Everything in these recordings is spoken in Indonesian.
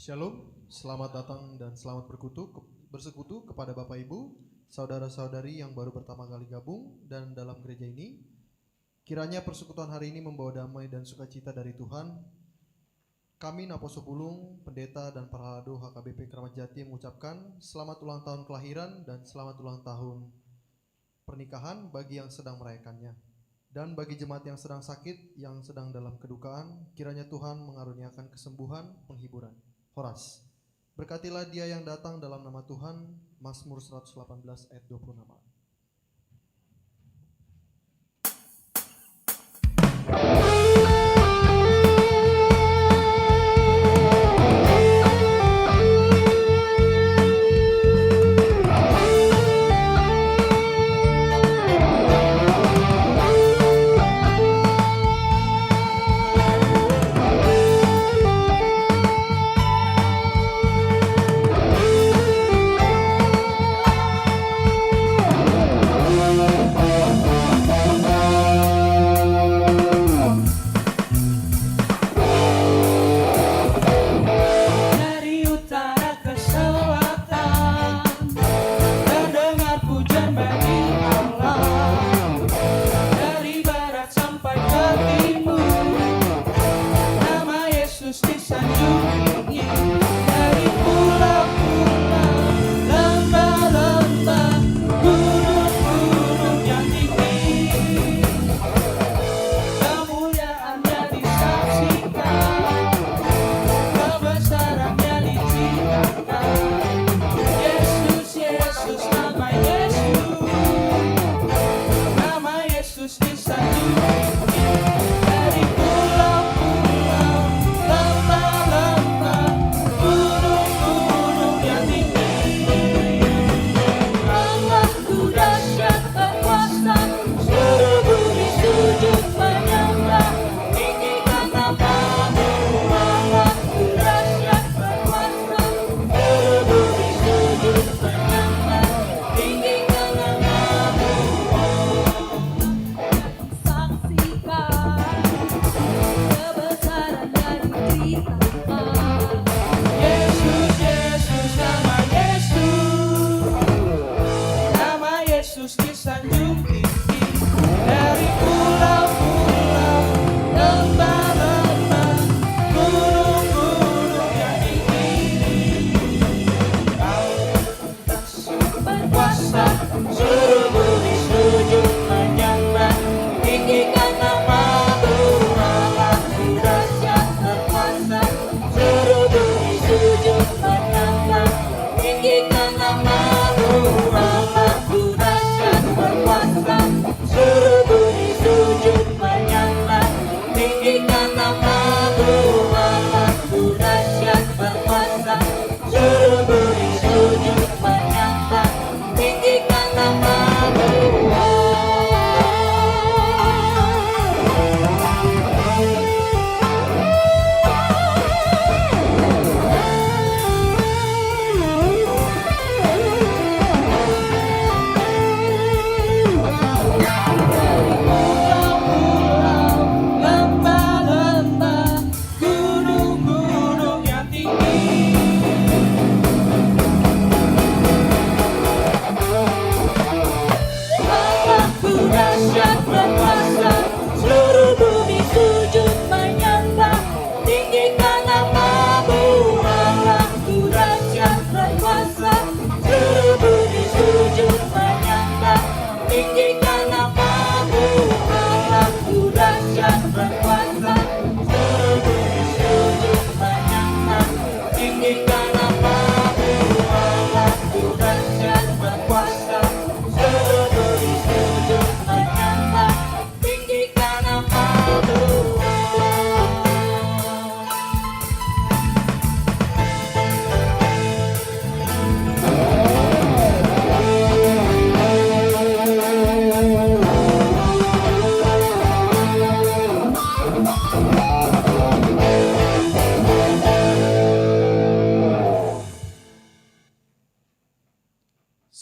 Shalom, selamat datang dan selamat bersekutu kepada Bapak Ibu, saudara-saudari yang baru pertama kali gabung dan dalam gereja ini. Kiranya persekutuan hari ini membawa damai dan sukacita dari Tuhan. Kami Naposo Bulung, pendeta dan paralado HKBP Keramat Jati mengucapkan selamat ulang tahun kelahiran dan selamat ulang tahun pernikahan bagi yang sedang merayakannya. Dan bagi jemaat yang sedang sakit, yang sedang dalam kedukaan, kiranya Tuhan mengaruniakan kesembuhan, penghiburan. Horas, berkatilah dia yang datang dalam nama Tuhan. Mazmur 118 ayat 26.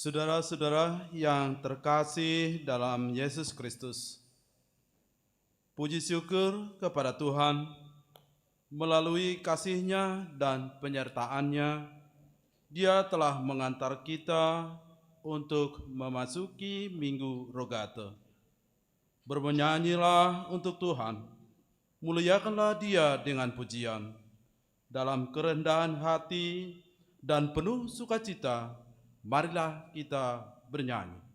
Saudara-saudara yang terkasih dalam Yesus Kristus, puji syukur kepada Tuhan Melalui kasih-Nya dan penyertaan-Nya, Dia telah mengantar kita untuk memasuki Minggu Rogate. Bernyanyilah untuk Tuhan, muliakanlah Dia dengan pujian. Dalam kerendahan hati dan penuh sukacita, marilah kita bernyanyi.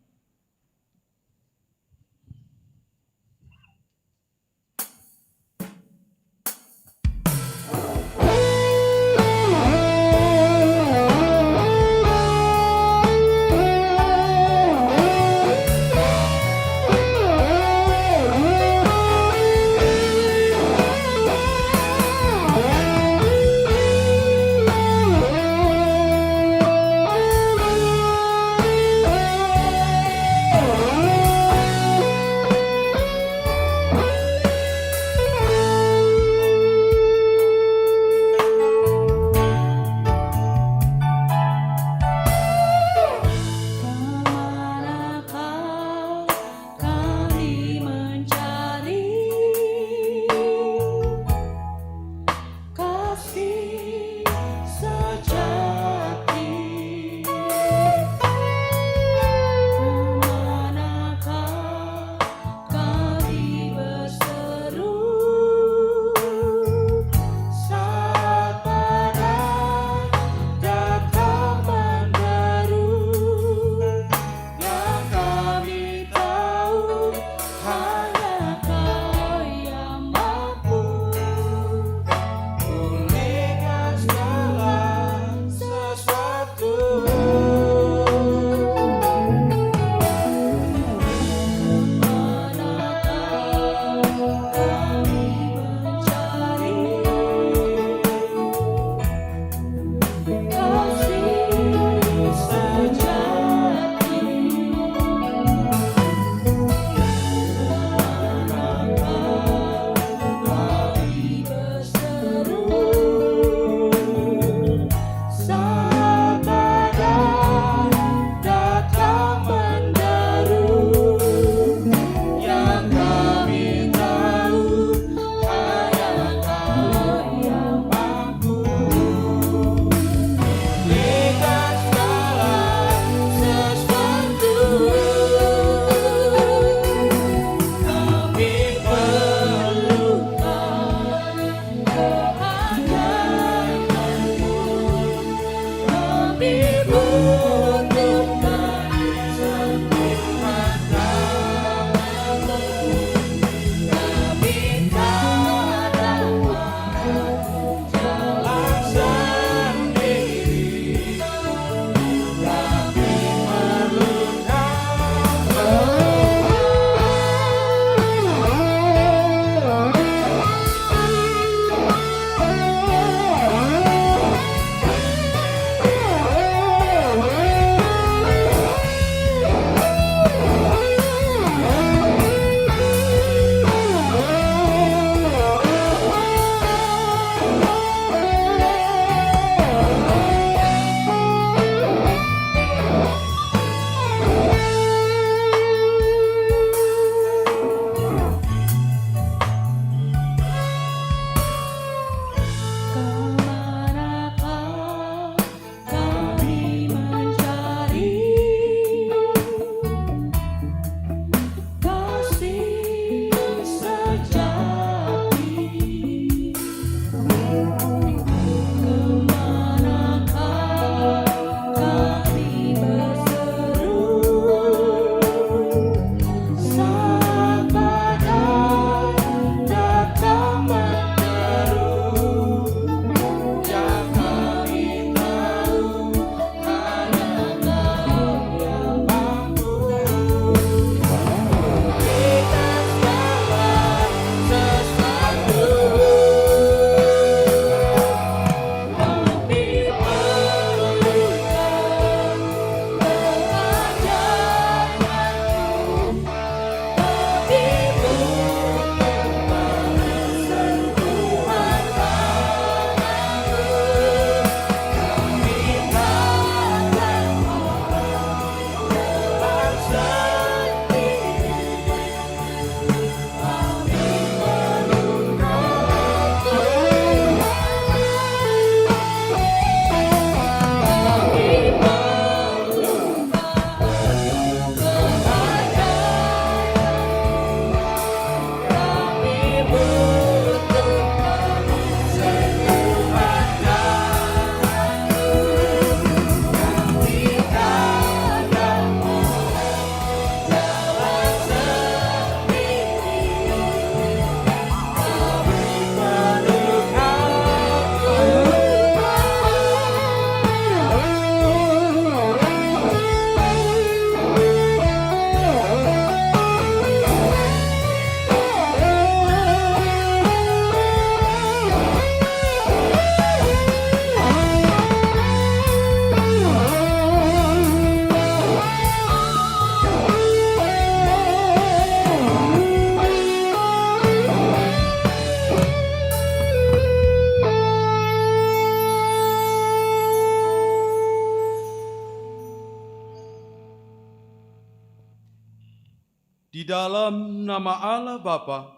Di dalam nama Allah Bapa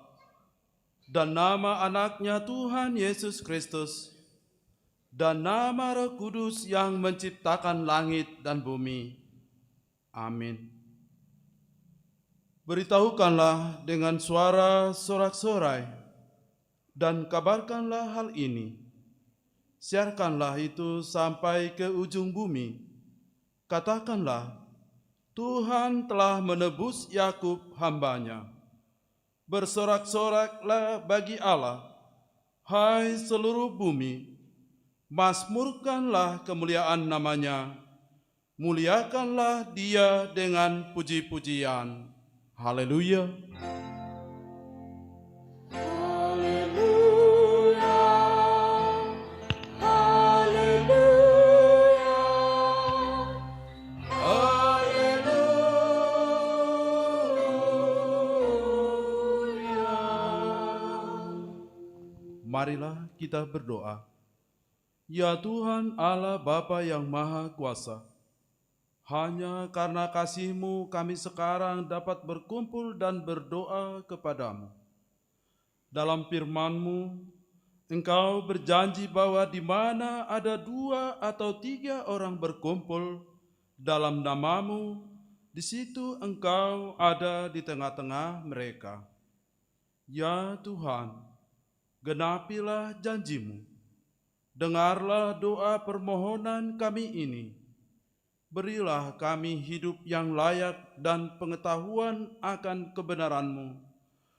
dan nama anaknya Tuhan Yesus Kristus dan nama Roh Kudus yang menciptakan langit dan bumi. Amin. Beritahukanlah dengan suara sorak-sorai dan kabarkanlah hal ini. Siarkanlah itu sampai ke ujung bumi. Katakanlah, Tuhan telah menebus Yakub hamba-Nya. Bersorak-soraklah bagi Allah, hai seluruh bumi. Mazmurkanlah kemuliaan nama-Nya. Muliakanlah Dia dengan puji-pujian. Haleluya. Marilah kita berdoa. Ya Tuhan Allah Bapa yang Maha Kuasa, hanya karena kasih-Mu kami sekarang dapat berkumpul dan berdoa kepadamu. Dalam firman-Mu, Engkau berjanji bahwa di mana ada 2 atau 3 orang berkumpul dalam nama-Mu, di situ Engkau ada di tengah-tengah mereka. Ya Tuhan, genapilah janji-Mu. Dengarlah doa permohonan kami ini. Berilah kami hidup yang layak dan pengetahuan akan kebenaran-Mu,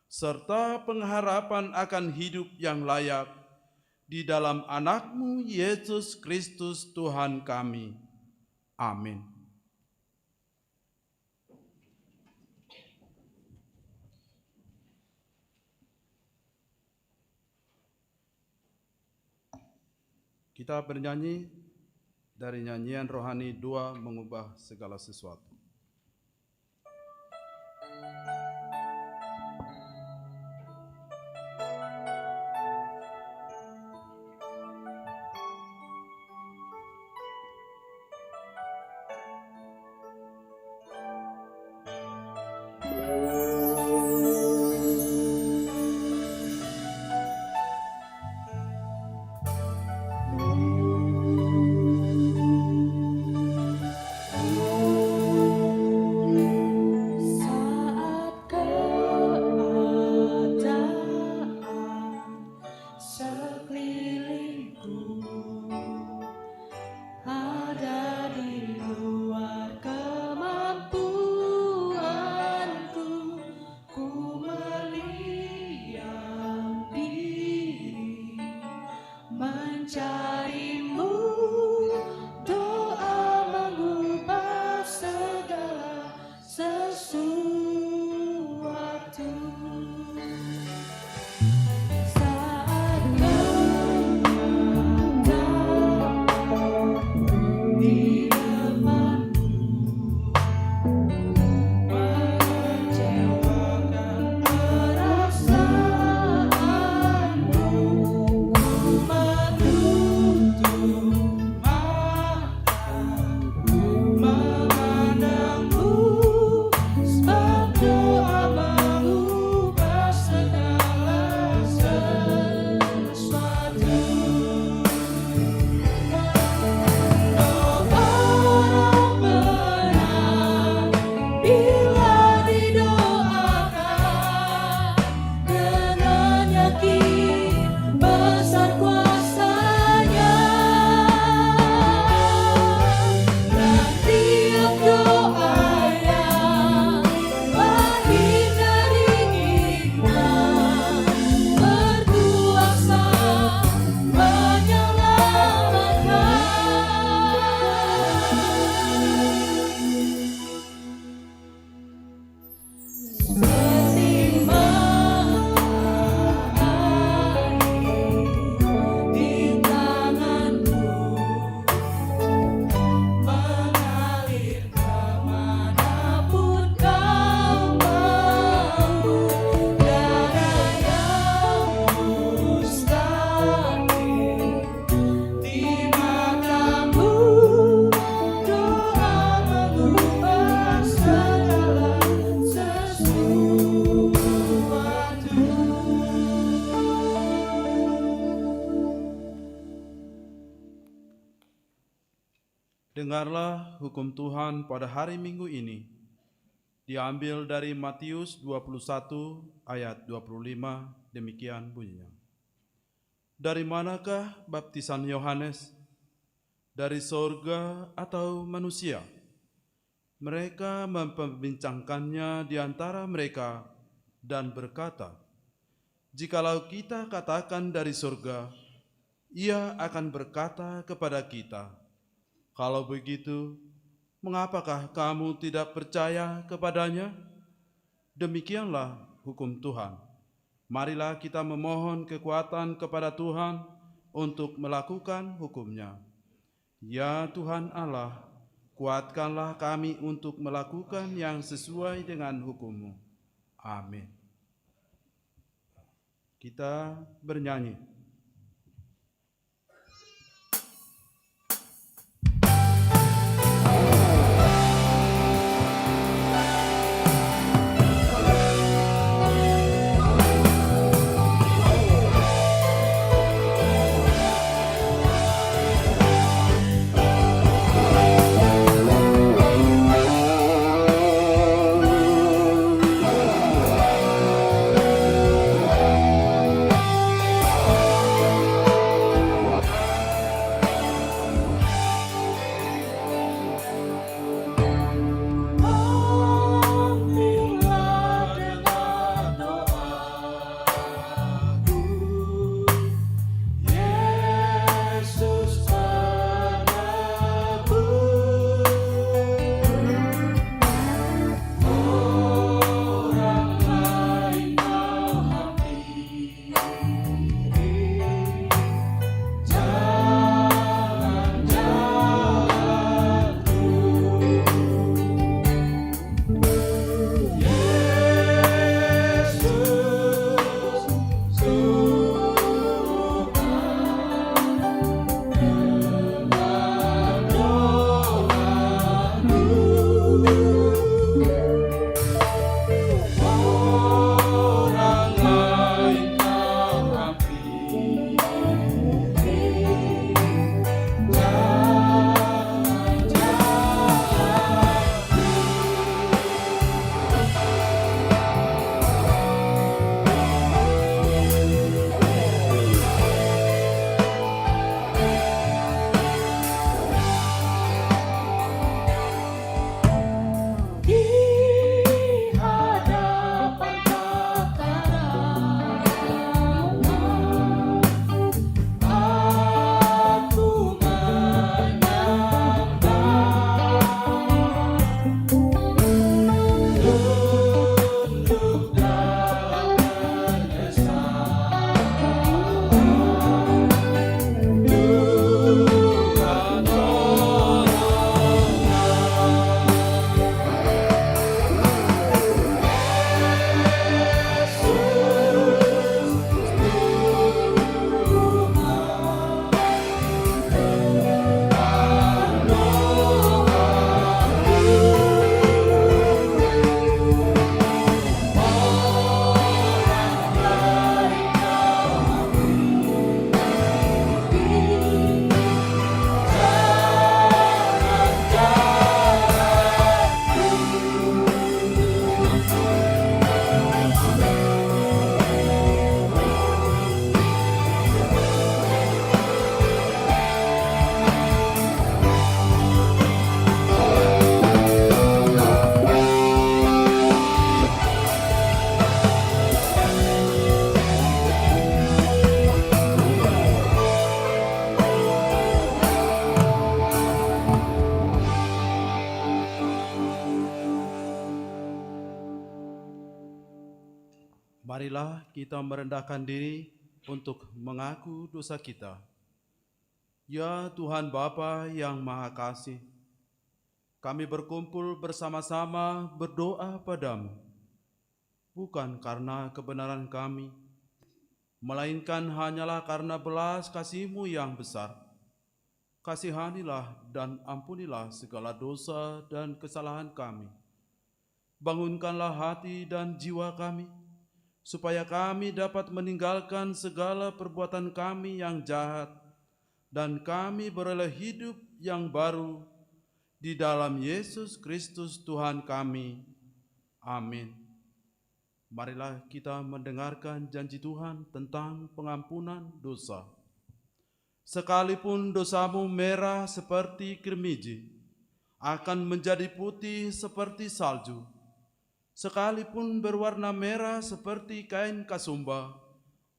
serta pengharapan akan hidup yang layak di dalam anak-Mu Yesus Kristus Tuhan kami. Amin. Kita bernyanyi dari nyanyian rohani 2, mengubah segala sesuatu. Tiap doa yang lahir dengarlah hukum Tuhan pada hari Minggu ini. Diambil dari Matius 21 ayat 25, demikian bunyinya. Dari manakah baptisan Yohanes? Dari sorga atau manusia? Mereka memperbincangkannya di antara mereka dan berkata, jikalau kita katakan dari sorga, ia akan berkata kepada kita, kalau begitu, mengapakah kamu tidak percaya kepadanya? Demikianlah hukum Tuhan. Marilah kita memohon kekuatan kepada Tuhan untuk melakukan hukum-Nya. Ya Tuhan Allah, kuatkanlah kami untuk melakukan yang sesuai dengan hukum-Mu. Amin. Kita bernyanyi. Marilah kita merendahkan diri untuk mengaku dosa kita. Ya Tuhan Bapa yang Maha Kasih, kami berkumpul bersama-sama berdoa padamu, bukan karena kebenaran kami, melainkan hanyalah karena belas kasih-Mu yang besar. Kasihanilah dan ampunilah segala dosa dan kesalahan kami. Bangunkanlah hati dan jiwa kami, supaya kami dapat meninggalkan segala perbuatan kami yang jahat, dan kami beroleh hidup yang baru di dalam Yesus Kristus Tuhan kami. Amin. Marilah kita mendengarkan janji Tuhan tentang pengampunan dosa. Sekalipun dosamu merah seperti kirmiji, akan menjadi putih seperti salju. Sekalipun berwarna merah seperti kain kasumba,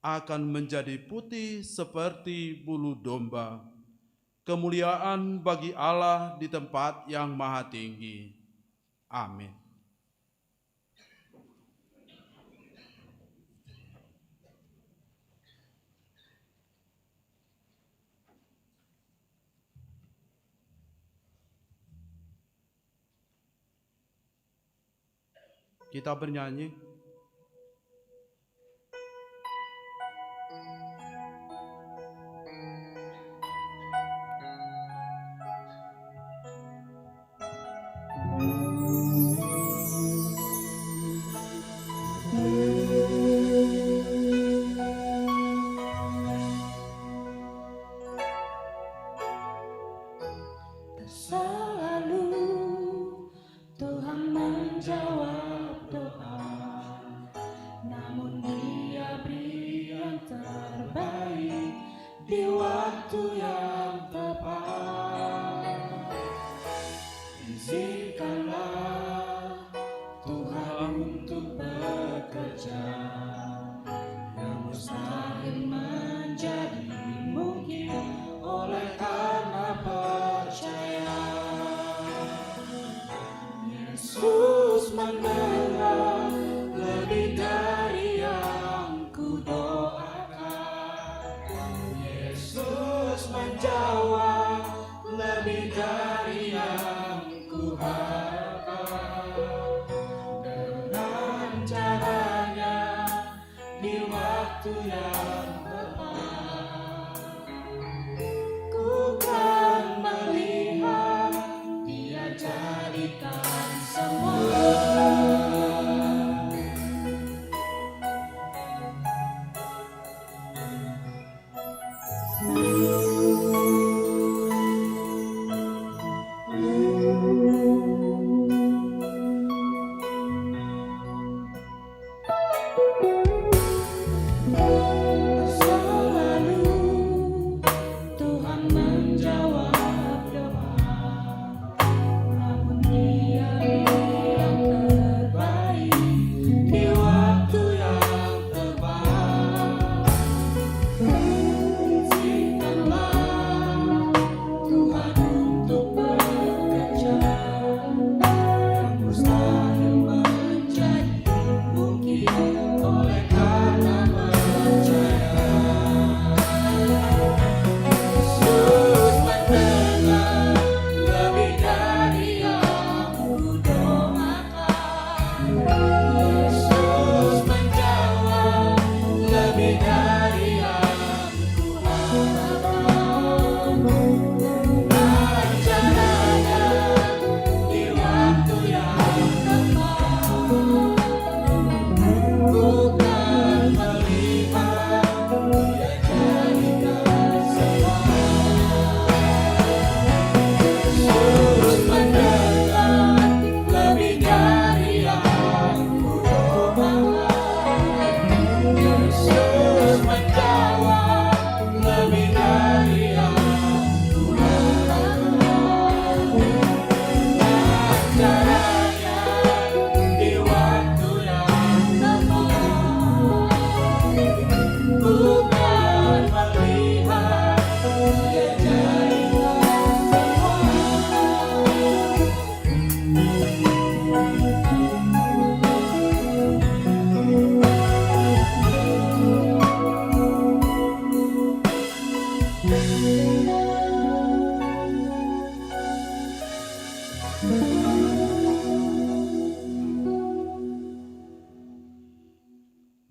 akan menjadi putih seperti bulu domba. Kemuliaan bagi Allah di tempat yang maha tinggi. Amin. Kita bernyanyi.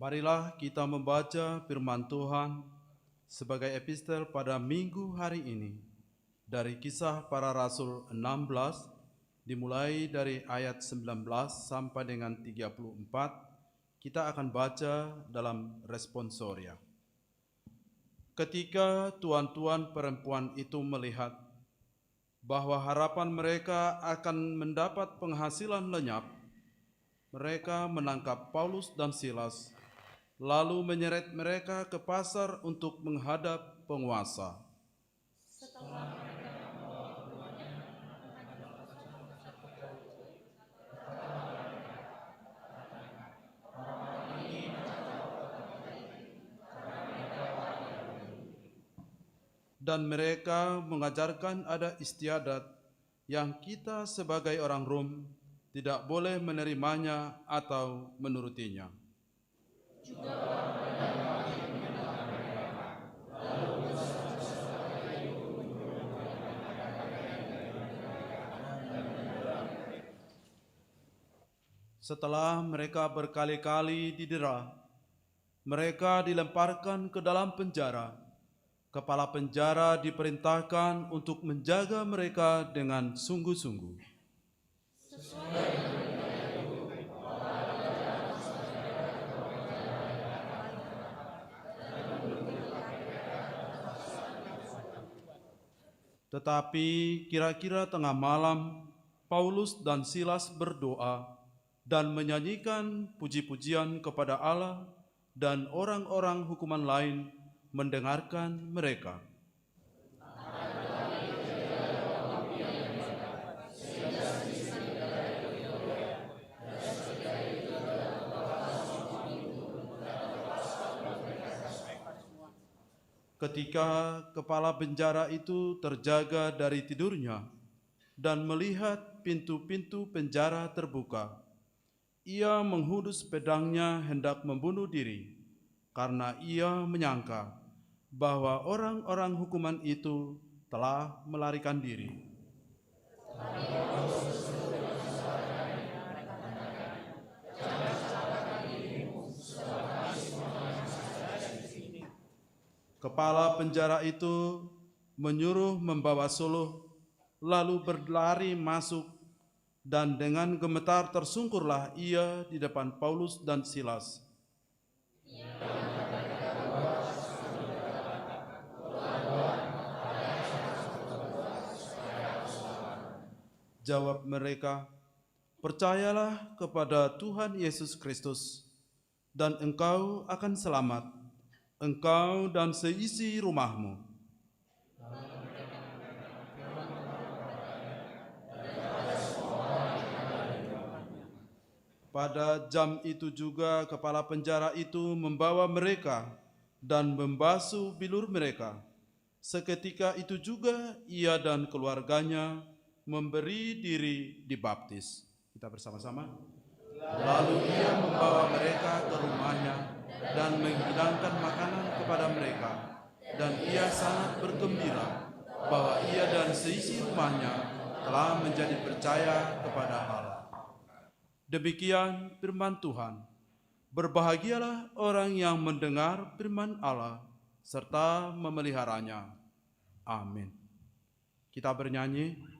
Marilah kita membaca firman Tuhan sebagai epistel pada minggu hari ini dari Kisah Para Rasul 16 dimulai dari ayat 19 sampai dengan 34. Kita akan baca dalam responsoria. Ketika tuan-tuan perempuan itu melihat bahwa harapan mereka akan mendapat penghasilan lenyap, mereka menangkap Paulus dan Silas, lalu menyeret mereka ke pasar untuk menghadap penguasa. Dan mereka mengajarkan adat istiadat yang kita sebagai orang Rom tidak boleh menerimanya atau menurutinya. Setelah mereka berkali-kali didera, mereka dilemparkan ke dalam penjara. Kepala penjara diperintahkan untuk menjaga mereka dengan sungguh-sungguh. Tetapi kira-kira tengah malam, Paulus dan Silas berdoa dan menyanyikan puji-pujian kepada Allah, dan orang-orang hukuman lain mendengarkan mereka. Ketika kepala penjara itu terjaga dari tidurnya dan melihat pintu-pintu penjara terbuka, ia menghunus pedangnya hendak membunuh diri, karena ia menyangka bahwa orang-orang hukuman itu telah melarikan diri. Kepala penjara itu menyuruh membawa suluh, lalu berlari masuk, dan dengan gemetar tersungkurlah ia di depan Paulus dan Silas. Jawab mereka, "Percayalah kepada Tuhan Yesus Kristus, dan engkau akan selamat, engkau dan seisi rumahmu." Pada jam itu juga kepala penjara itu membawa mereka dan membasuh bilur mereka. Seketika itu juga ia dan keluarganya memberi diri dibaptis. Kita bersama-sama. Lalu ia membawa mereka ke rumahnya dan menghidangkan makanan kepada mereka. Dan ia sangat bergembira bahwa ia dan seisi rumahnya telah menjadi percaya kepada Allah. Demikian firman Tuhan. Berbahagialah orang yang mendengar firman Allah serta memeliharanya. Amin. Kita bernyanyi.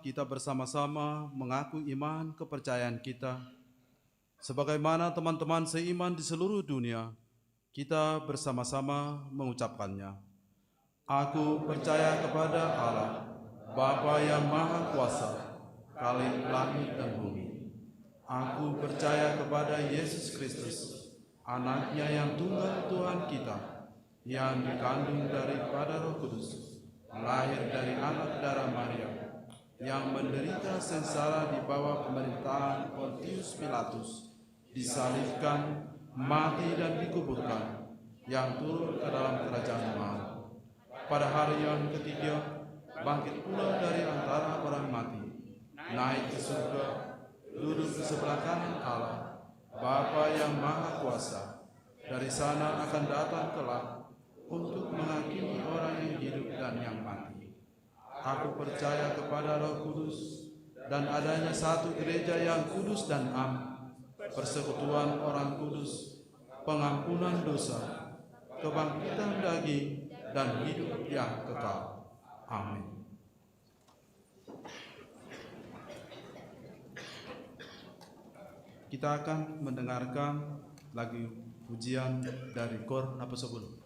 kita bersama-sama mengaku iman kepercayaan kita. Sebagaimana teman-teman seiman di seluruh dunia, kita bersama-sama mengucapkannya. Aku percaya kepada Allah, Bapa yang Maha Kuasa, Khalik langit dan bumi. Aku percaya kepada Yesus Kristus, Anaknya yang tunggal Tuhan kita, yang dikandung daripada Roh Kudus, lahir dari anak darah Maria, yang menderita sengsara di bawah pemerintahan Pontius Pilatus, disalibkan, mati dan dikuburkan, yang turun ke dalam kerajaan maut. Pada hari yang ketiga, bangkit pula dari antara orang mati, naik ke surga, duduk di sebelah kanan Allah, Bapa yang Maha Kuasa. Dari sana akan datang kelak untuk menghakimi orang yang hidup dan yang mati. Aku percaya kepada Roh Kudus dan adanya satu gereja yang kudus dan am, persekutuan orang kudus, pengampunan dosa, kebangkitan daging, dan hidup yang kekal. Amin. Kita akan mendengarkan lagu pujian dari Kor Napa 10.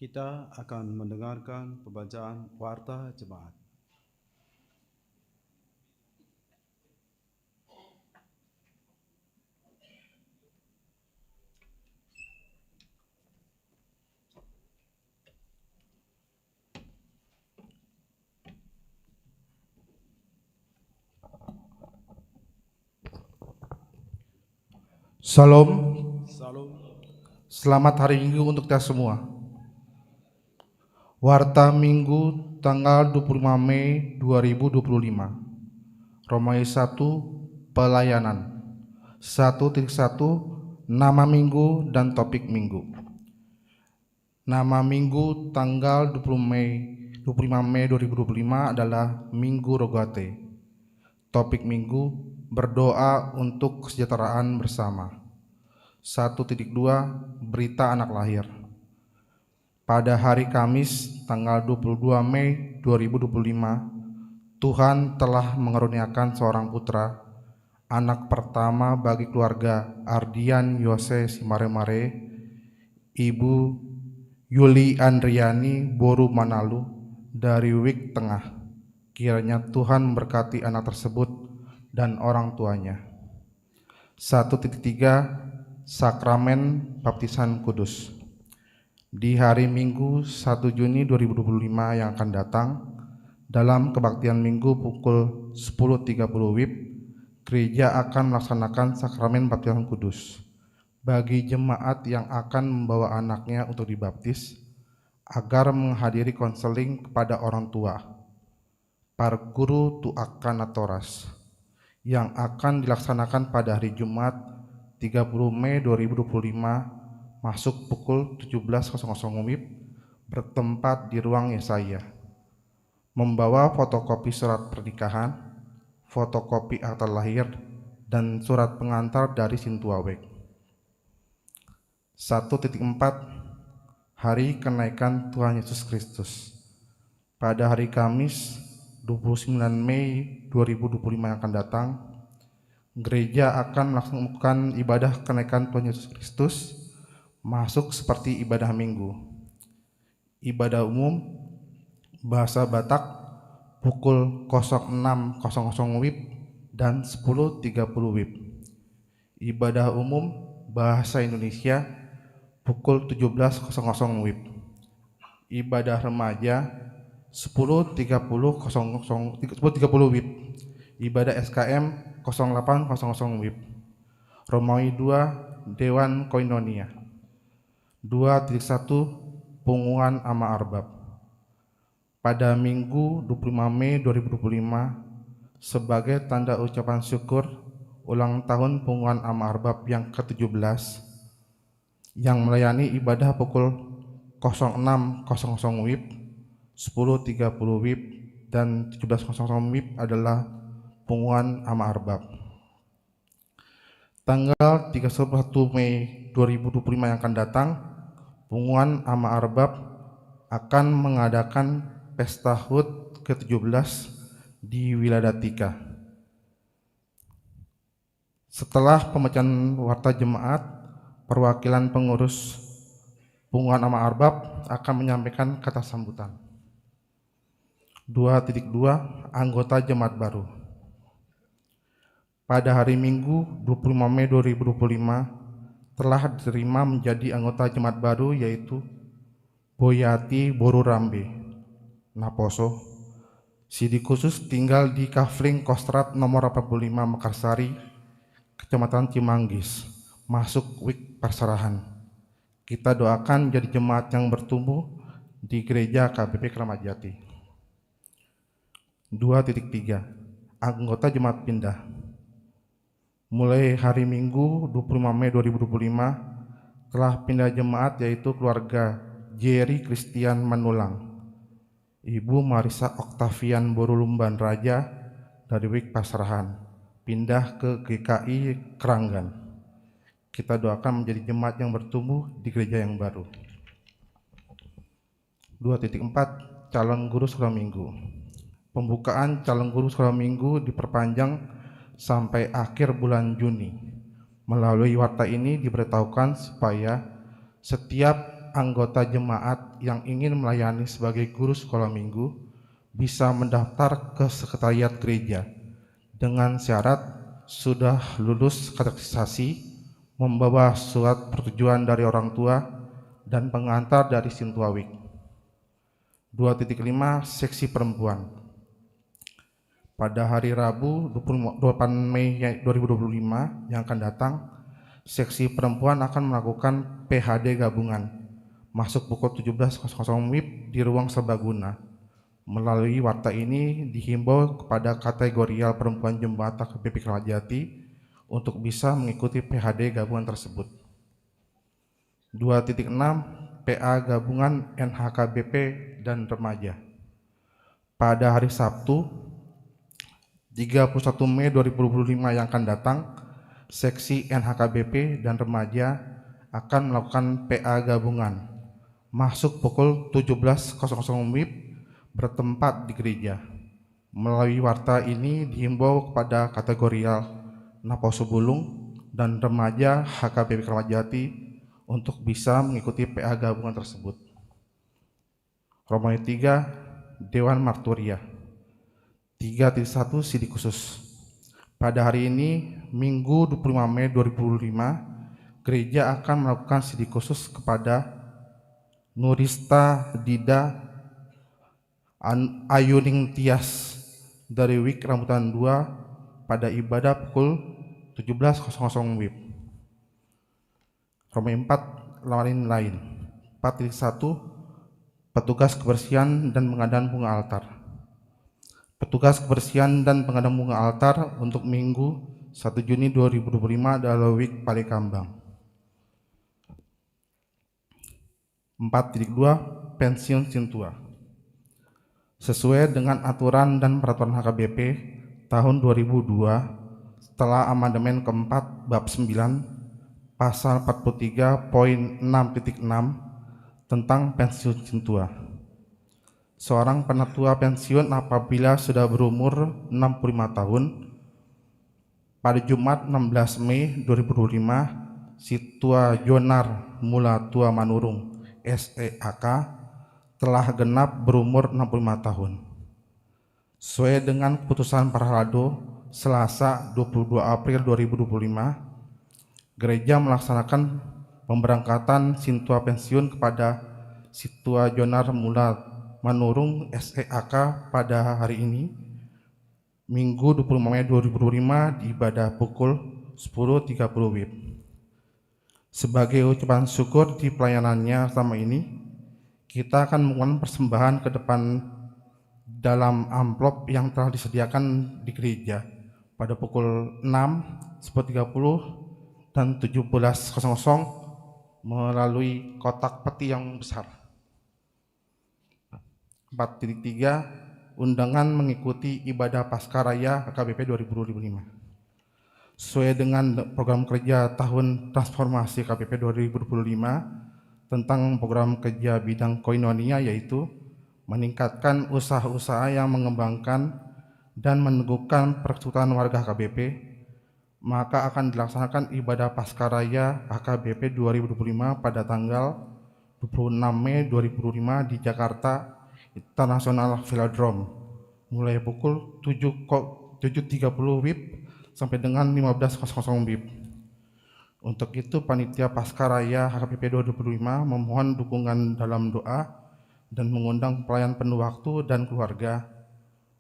Kita akan mendengarkan pembacaan Warta Jemaat. Salam, Salam. selamat hari Minggu untuk kita semua. Warta Minggu tanggal 25 Mei 2025. Romawi 1, pelayanan. 1.1, nama minggu dan topik minggu. Nama minggu tanggal 25 Mei 2025 adalah Minggu Rogate. Topik minggu, berdoa untuk kesejahteraan bersama. 1.2, berita anak lahir. Pada hari Kamis tanggal 22 Mei 2025, Tuhan telah mengaruniakan seorang putra, anak pertama bagi keluarga Ardian Yose Simaremare, Ibu Yuli Andriani Boru Manalu dari Wik Tengah. Kiranya Tuhan memberkati anak tersebut dan orang tuanya. 1.3, Sakramen Baptisan Kudus. Di hari Minggu 1 Juni 2025 yang akan datang, dalam kebaktian Minggu pukul 10.30 WIB, gereja akan melaksanakan Sakramen Baptisan Kudus bagi jemaat yang akan membawa anaknya untuk dibaptis, agar menghadiri konseling kepada orang tua, Parguru Tuakan Atoras, yang akan dilaksanakan pada hari Jumat 30 Mei 2025 masuk pukul 17.00 WIB, bertempat di ruang Yesaya. Membawa fotokopi surat pernikahan, fotokopi akta lahir, dan surat pengantar dari Sintuawek. 1.4, Hari Kenaikan Tuhan Yesus Kristus. Pada hari Kamis 29 Mei 2025 yang akan datang, gereja akan melaksanakan ibadah kenaikan Tuhan Yesus Kristus, masuk seperti ibadah minggu. Ibadah umum bahasa Batak pukul 06.00 WIB dan 10.30 WIB. Ibadah umum bahasa Indonesia pukul 17.00 WIB. Ibadah remaja 10.30 WIB. Ibadah SKM 08.00 WIB. Romawi 2, Dewan Koinonia. 2.1, Pengumuman Ama Arbab. Pada Minggu 25 Mei 2025, sebagai tanda ucapan syukur ulang tahun Pengumuman Ama Arbab yang ke-17, yang melayani ibadah pukul 06.00 WIB, 10.30 WIB, dan 17.00 WIB adalah Pengumuman Ama Arbab. Tanggal 31 Mei 2025 yang akan datang, Pengumuman Ama Arbab akan mengadakan pesta HUT ke-17 di Wiladatika. Setelah pembacaan warta jemaat, perwakilan pengurus Pengumuman Ama Arbab akan menyampaikan kata sambutan. 2.2, Anggota Jemaat Baru. Pada hari Minggu 25 Mei 2025 telah diterima menjadi anggota jemaat baru, yaitu Boyati Boru Rambe Naposo. Sidi khusus tinggal di Kafling Kostrat nomor 85 Mekarsari, Kecamatan Cimanggis, masuk Wik Perserahan. Kita doakan jadi jemaat yang bertumbuh di Gereja KBP Kramat Jati. 2.3, Anggota Jemaat Pindah. Mulai hari Minggu 25 Mei 2025 telah pindah jemaat, yaitu keluarga Jerry Christian Manulang, Ibu Marisa Oktavian Borulumban Raja dari Wik Pasrahan, pindah ke GKI Keranggan. Kita doakan menjadi jemaat yang bertumbuh di gereja yang baru. 2.4, Calon Guru Sekolah Minggu. Pembukaan calon guru sekolah minggu diperpanjang sampai akhir bulan Juni. Melalui warta ini diberitahukan supaya setiap anggota jemaat yang ingin melayani sebagai guru sekolah minggu bisa mendaftar ke sekretariat gereja dengan syarat sudah lulus katekisasi, membawa surat persetujuan dari orang tua dan pengantar dari Sintuawik. 2.5 Seksi perempuan. Pada hari Rabu 28 Mei 2025 yang akan datang, seksi perempuan akan melakukan PHD gabungan masuk pukul 17.00 WIB di ruang serbaguna. Melalui warta ini dihimbau kepada kategorial perempuan jembatan KBP Kramajati untuk bisa mengikuti PHD gabungan tersebut. 2.6 PA gabungan NHKBP dan remaja. Pada hari Sabtu 31 Mei 2025 yang akan datang, seksi NHKBP dan remaja akan melakukan PA gabungan masuk pukul 17.00 WIB bertempat di gereja. Melalui warta ini dihimbau kepada kategorial Naposo Bulung dan remaja HKBP Kramajati untuk bisa mengikuti PA gabungan tersebut. Romawi 3 Dewan Marturia. 3.1 Sidik khusus. Pada hari ini, Minggu 25 Mei 2025, gereja akan melakukan sidik khusus kepada Nurista Dida Ayuning Tias dari WIK Rambutan 2 pada ibadah pukul 17.00 WIB. Romawi 4 lain. 4.1 Petugas kebersihan dan pengadaan bunga altar. Petugas kebersihan dan pengadaan bunga altar untuk Minggu 1 Juni 2025 adalah WIK Palikambang. 4.2 Pensiun Sintua. Sesuai dengan aturan dan peraturan HKBP tahun 2002 setelah amandemen keempat bab 9 pasal 43.6.6 tentang pensiun Sintua. Seorang penatua pensiun apabila sudah berumur 65 tahun, pada Jumat 16 Mei 2025, Situa Jonar Mula Tua Manurung SEAK telah genap berumur 65 tahun. Sesuai dengan keputusan Paralado Selasa 22 April 2025, gereja melaksanakan pemberangkatan Sintua pensiun kepada Situa Jonar Mula Manurung SEAK pada hari ini, Minggu 25 Mei 2025 di ibadah pukul 10.30 WIB. Sebagai ucapan syukur di pelayanannya selama ini, kita akan melakukan persembahan ke depan dalam amplop yang telah disediakan di gereja pada pukul 6, 10.30 dan 17.00 melalui kotak peti yang besar. 4.3 Undangan mengikuti ibadah Paskaraya HKBP 2025. Sesuai dengan program kerja tahun transformasi HKBP 2025 tentang program kerja bidang koinonia, yaitu meningkatkan usaha-usaha yang mengembangkan dan meneguhkan persekutuan warga HKBP, maka akan dilaksanakan ibadah Paskaraya HKBP 2025 pada tanggal 26 Mei 2025 di Jakarta International Velodrome mulai pukul 7.30 WIB sampai dengan 15.00 WIB. Untuk itu panitia Paskaraya HKBP 2025 memohon dukungan dalam doa dan mengundang pelayan penuh waktu dan keluarga,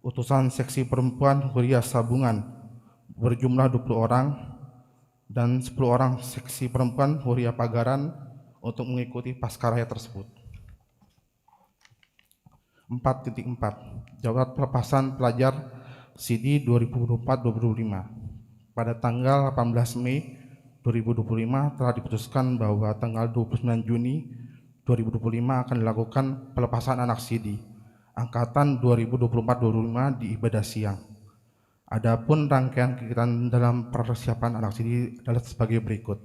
utusan seksi perempuan Huria Sabungan berjumlah 20 orang dan 10 orang seksi perempuan Huria Pagaran untuk mengikuti Paskaraya tersebut. 4.4 Jawab pelepasan pelajar CD 2024-2025. Pada tanggal 18 Mei 2025 telah diputuskan bahwa tanggal 29 Juni 2025 akan dilakukan pelepasan anak CD angkatan 2024-2025 di ibadah siang. Adapun rangkaian kegiatan dalam persiapan anak CD adalah sebagai berikut.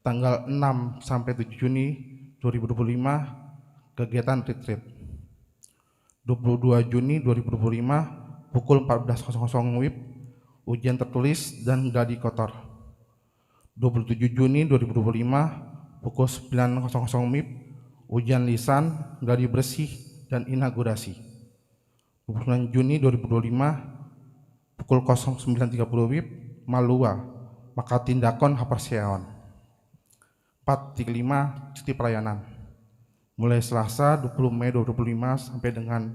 Tanggal 6 sampai 7 Juni 2025 kegiatan retreat. 22 Juni 2025 pukul 14.00 WIB ujian tertulis dan gladi kotor. 27 Juni 2025 pukul 9.00 WIB ujian lisan, gladi bersih, dan inaugurasi. 29 Juni 2025 pukul 09.30 WIB, Malua, maka tindakon Haperseon. 4.5 cuti pelayanan. Mulai Selasa 20 Mei 2025 sampai dengan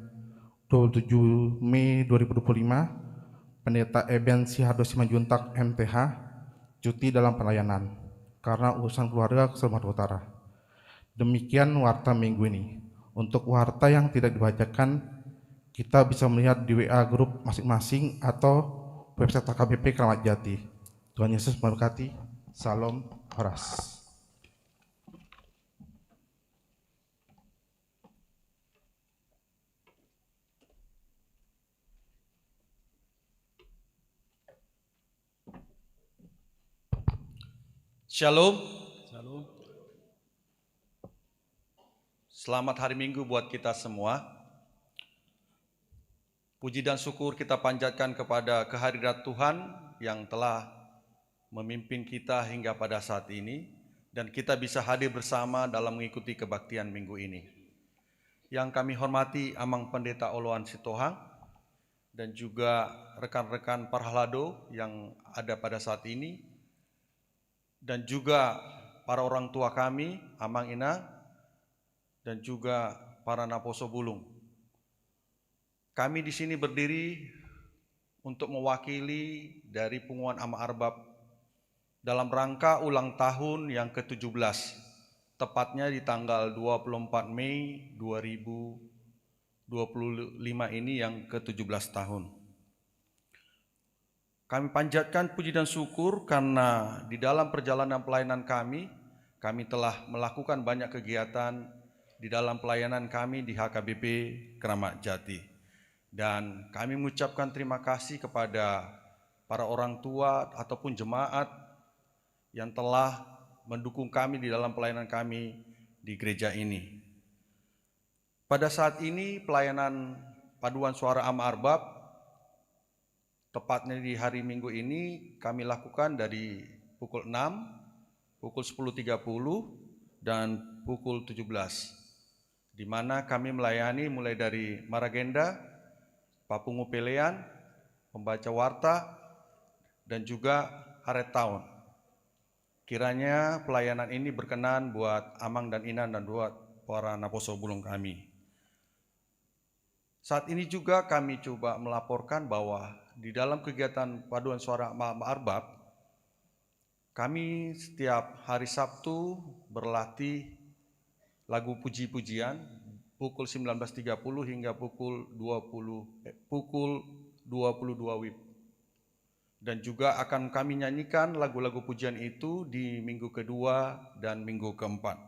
27 Mei 2025, Pendeta Eben Sihardo Simanjuntak MTH cuti dalam pelayanan karena urusan keluarga ke Sumatera Utara. Demikian warta minggu ini. Untuk warta yang tidak dibacakan, kita bisa melihat di WA grup masing-masing atau website HKBP Kramat Jati. Tuhan Yesus memberkati. Salam Horas. Shalom. Shalom. Selamat hari Minggu buat kita semua. Puji dan syukur kita panjatkan kepada kehadirat Tuhan yang telah memimpin kita hingga pada saat ini, dan kita bisa hadir bersama dalam mengikuti kebaktian minggu ini. Yang kami hormati Amang Pendeta Oloan Sitohang dan juga rekan-rekan Parhalado yang ada pada saat ini, dan juga para orang tua kami, Amang Ina, dan juga para Naposo Bulung. Kami di sini berdiri untuk mewakili dari Pengumuman Ama Arbab dalam rangka ulang tahun yang ke-17, tepatnya di tanggal 24 Mei 2025 ini yang ke-17 tahun. Kami panjatkan puji dan syukur karena di dalam perjalanan pelayanan kami telah melakukan banyak kegiatan di dalam pelayanan kami di HKBP Kramat Jati. Dan kami mengucapkan terima kasih kepada para orang tua ataupun jemaat yang telah mendukung kami di dalam pelayanan kami di gereja ini. Pada saat ini pelayanan paduan suara Ama Arbab, tepatnya di hari Minggu ini kami lakukan dari pukul 6, pukul 10.30, dan pukul 17. Di mana kami melayani mulai dari Maragenda, Papungu Pelean, Pembaca Warta, dan juga Haret Town. Kiranya pelayanan ini berkenan buat Amang dan Inan dan buat para Naposo Bulung kami. Saat ini juga kami coba melaporkan bahwa di dalam kegiatan paduan suara Ama Arbab, kami setiap hari Sabtu berlatih lagu puji-pujian pukul 19.30 hingga pukul 22 WIB. Dan juga akan kami nyanyikan lagu-lagu pujian itu di minggu kedua dan minggu keempat.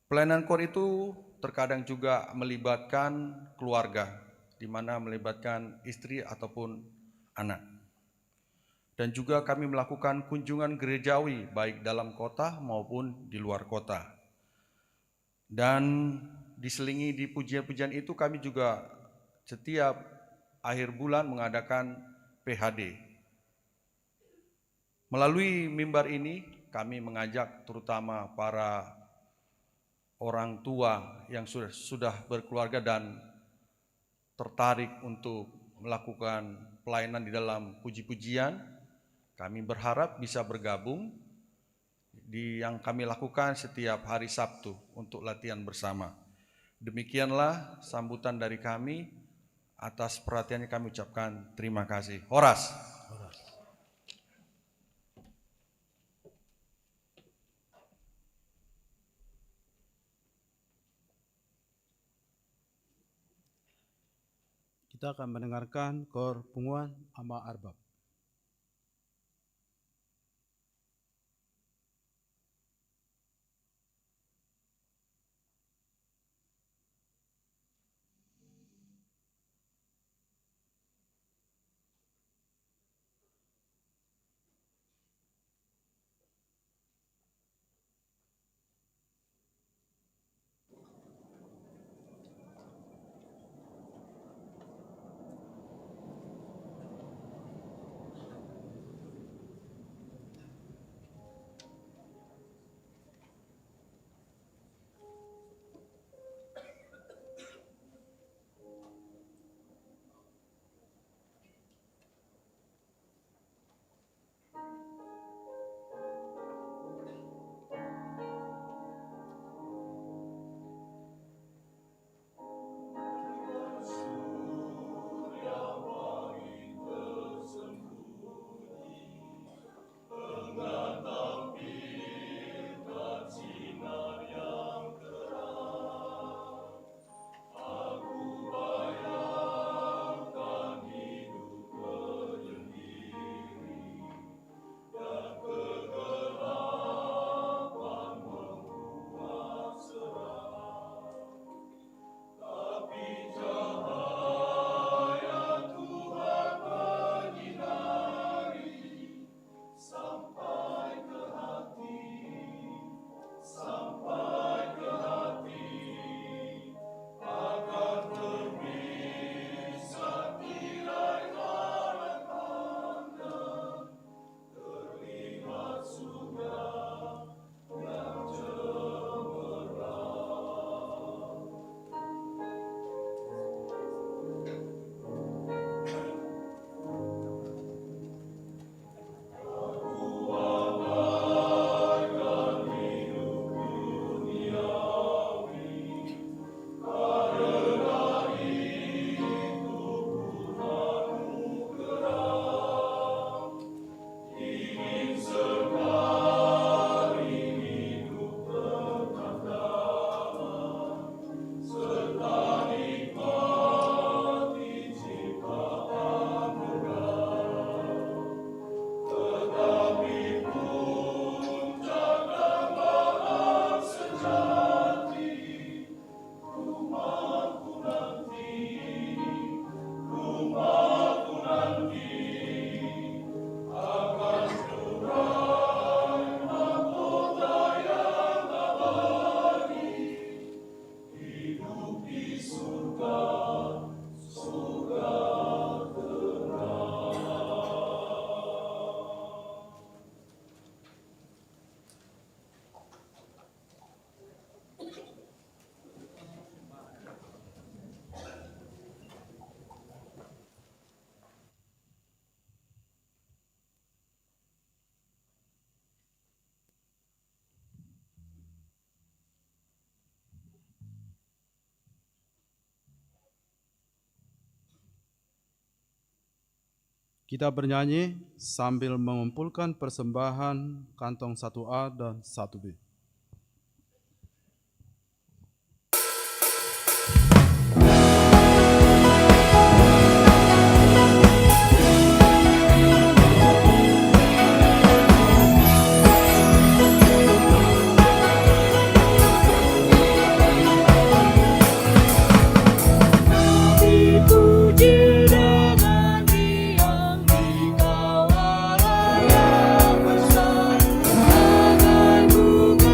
Pelayanan KOR itu terkadang juga melibatkan keluarga, di mana melibatkan istri ataupun anak. Dan juga kami melakukan kunjungan gerejawi baik dalam kota maupun di luar kota. Dan diselingi di pujian-pujian itu kami juga setiap akhir bulan mengadakan PHD. Melalui mimbar ini kami mengajak terutama para orang tua yang sudah berkeluarga dan tertarik untuk melakukan pelayanan di dalam puji-pujian. Kami berharap bisa bergabung di yang kami lakukan setiap hari Sabtu untuk latihan bersama. Demikianlah sambutan dari kami. Atas perhatiannya kami ucapkan terima kasih. Horas. Kita akan mendengarkan KOR Pengumuman Ama Arbab. Kita bernyanyi sambil mengumpulkan persembahan kantong 1A dan 1B. Dipuji dengan yang dikawal yang besar, dengan bunga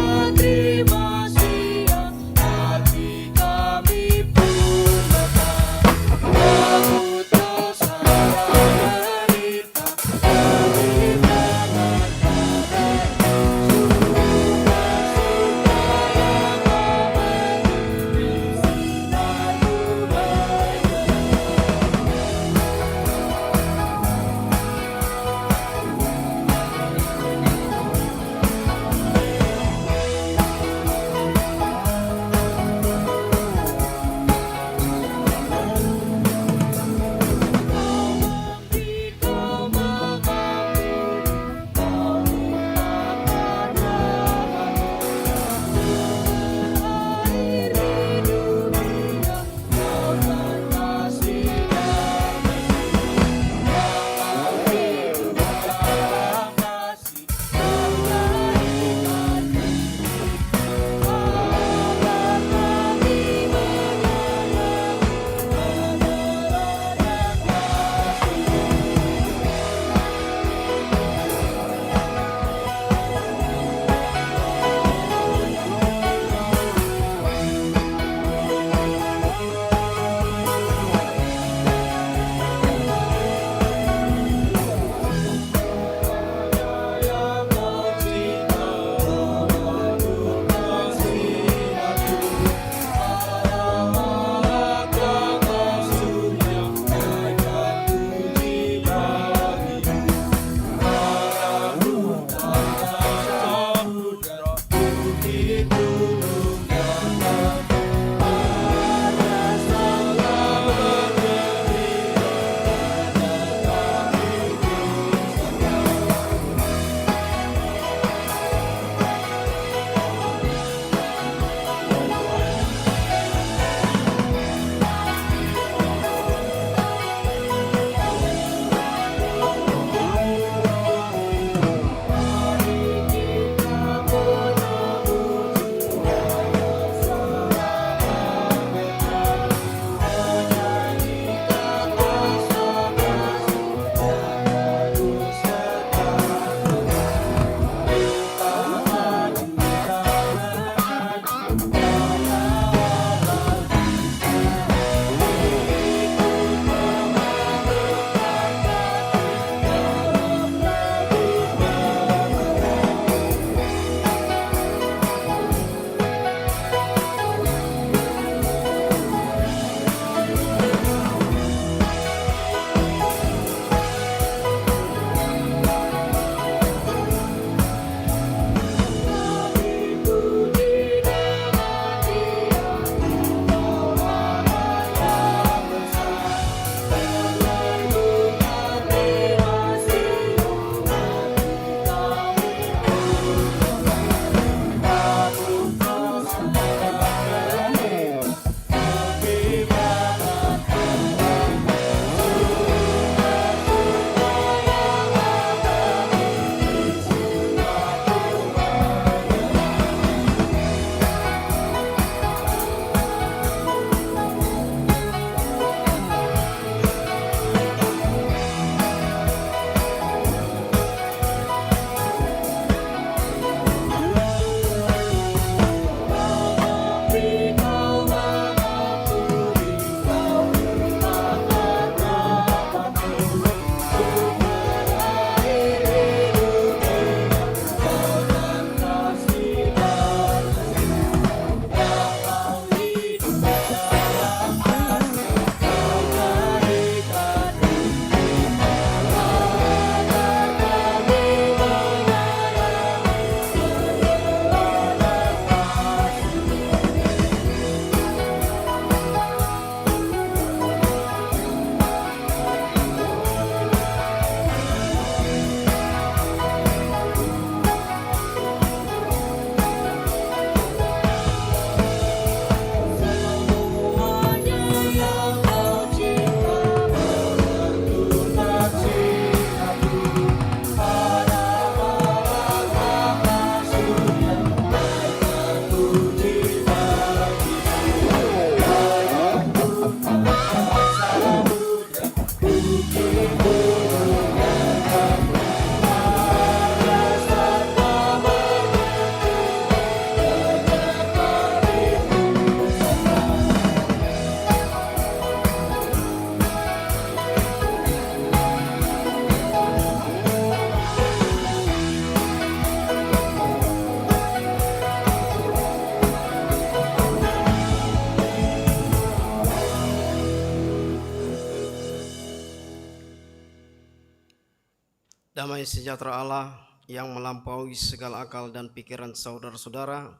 Damai sejahtera Allah yang melampaui segala akal dan pikiran saudara-saudara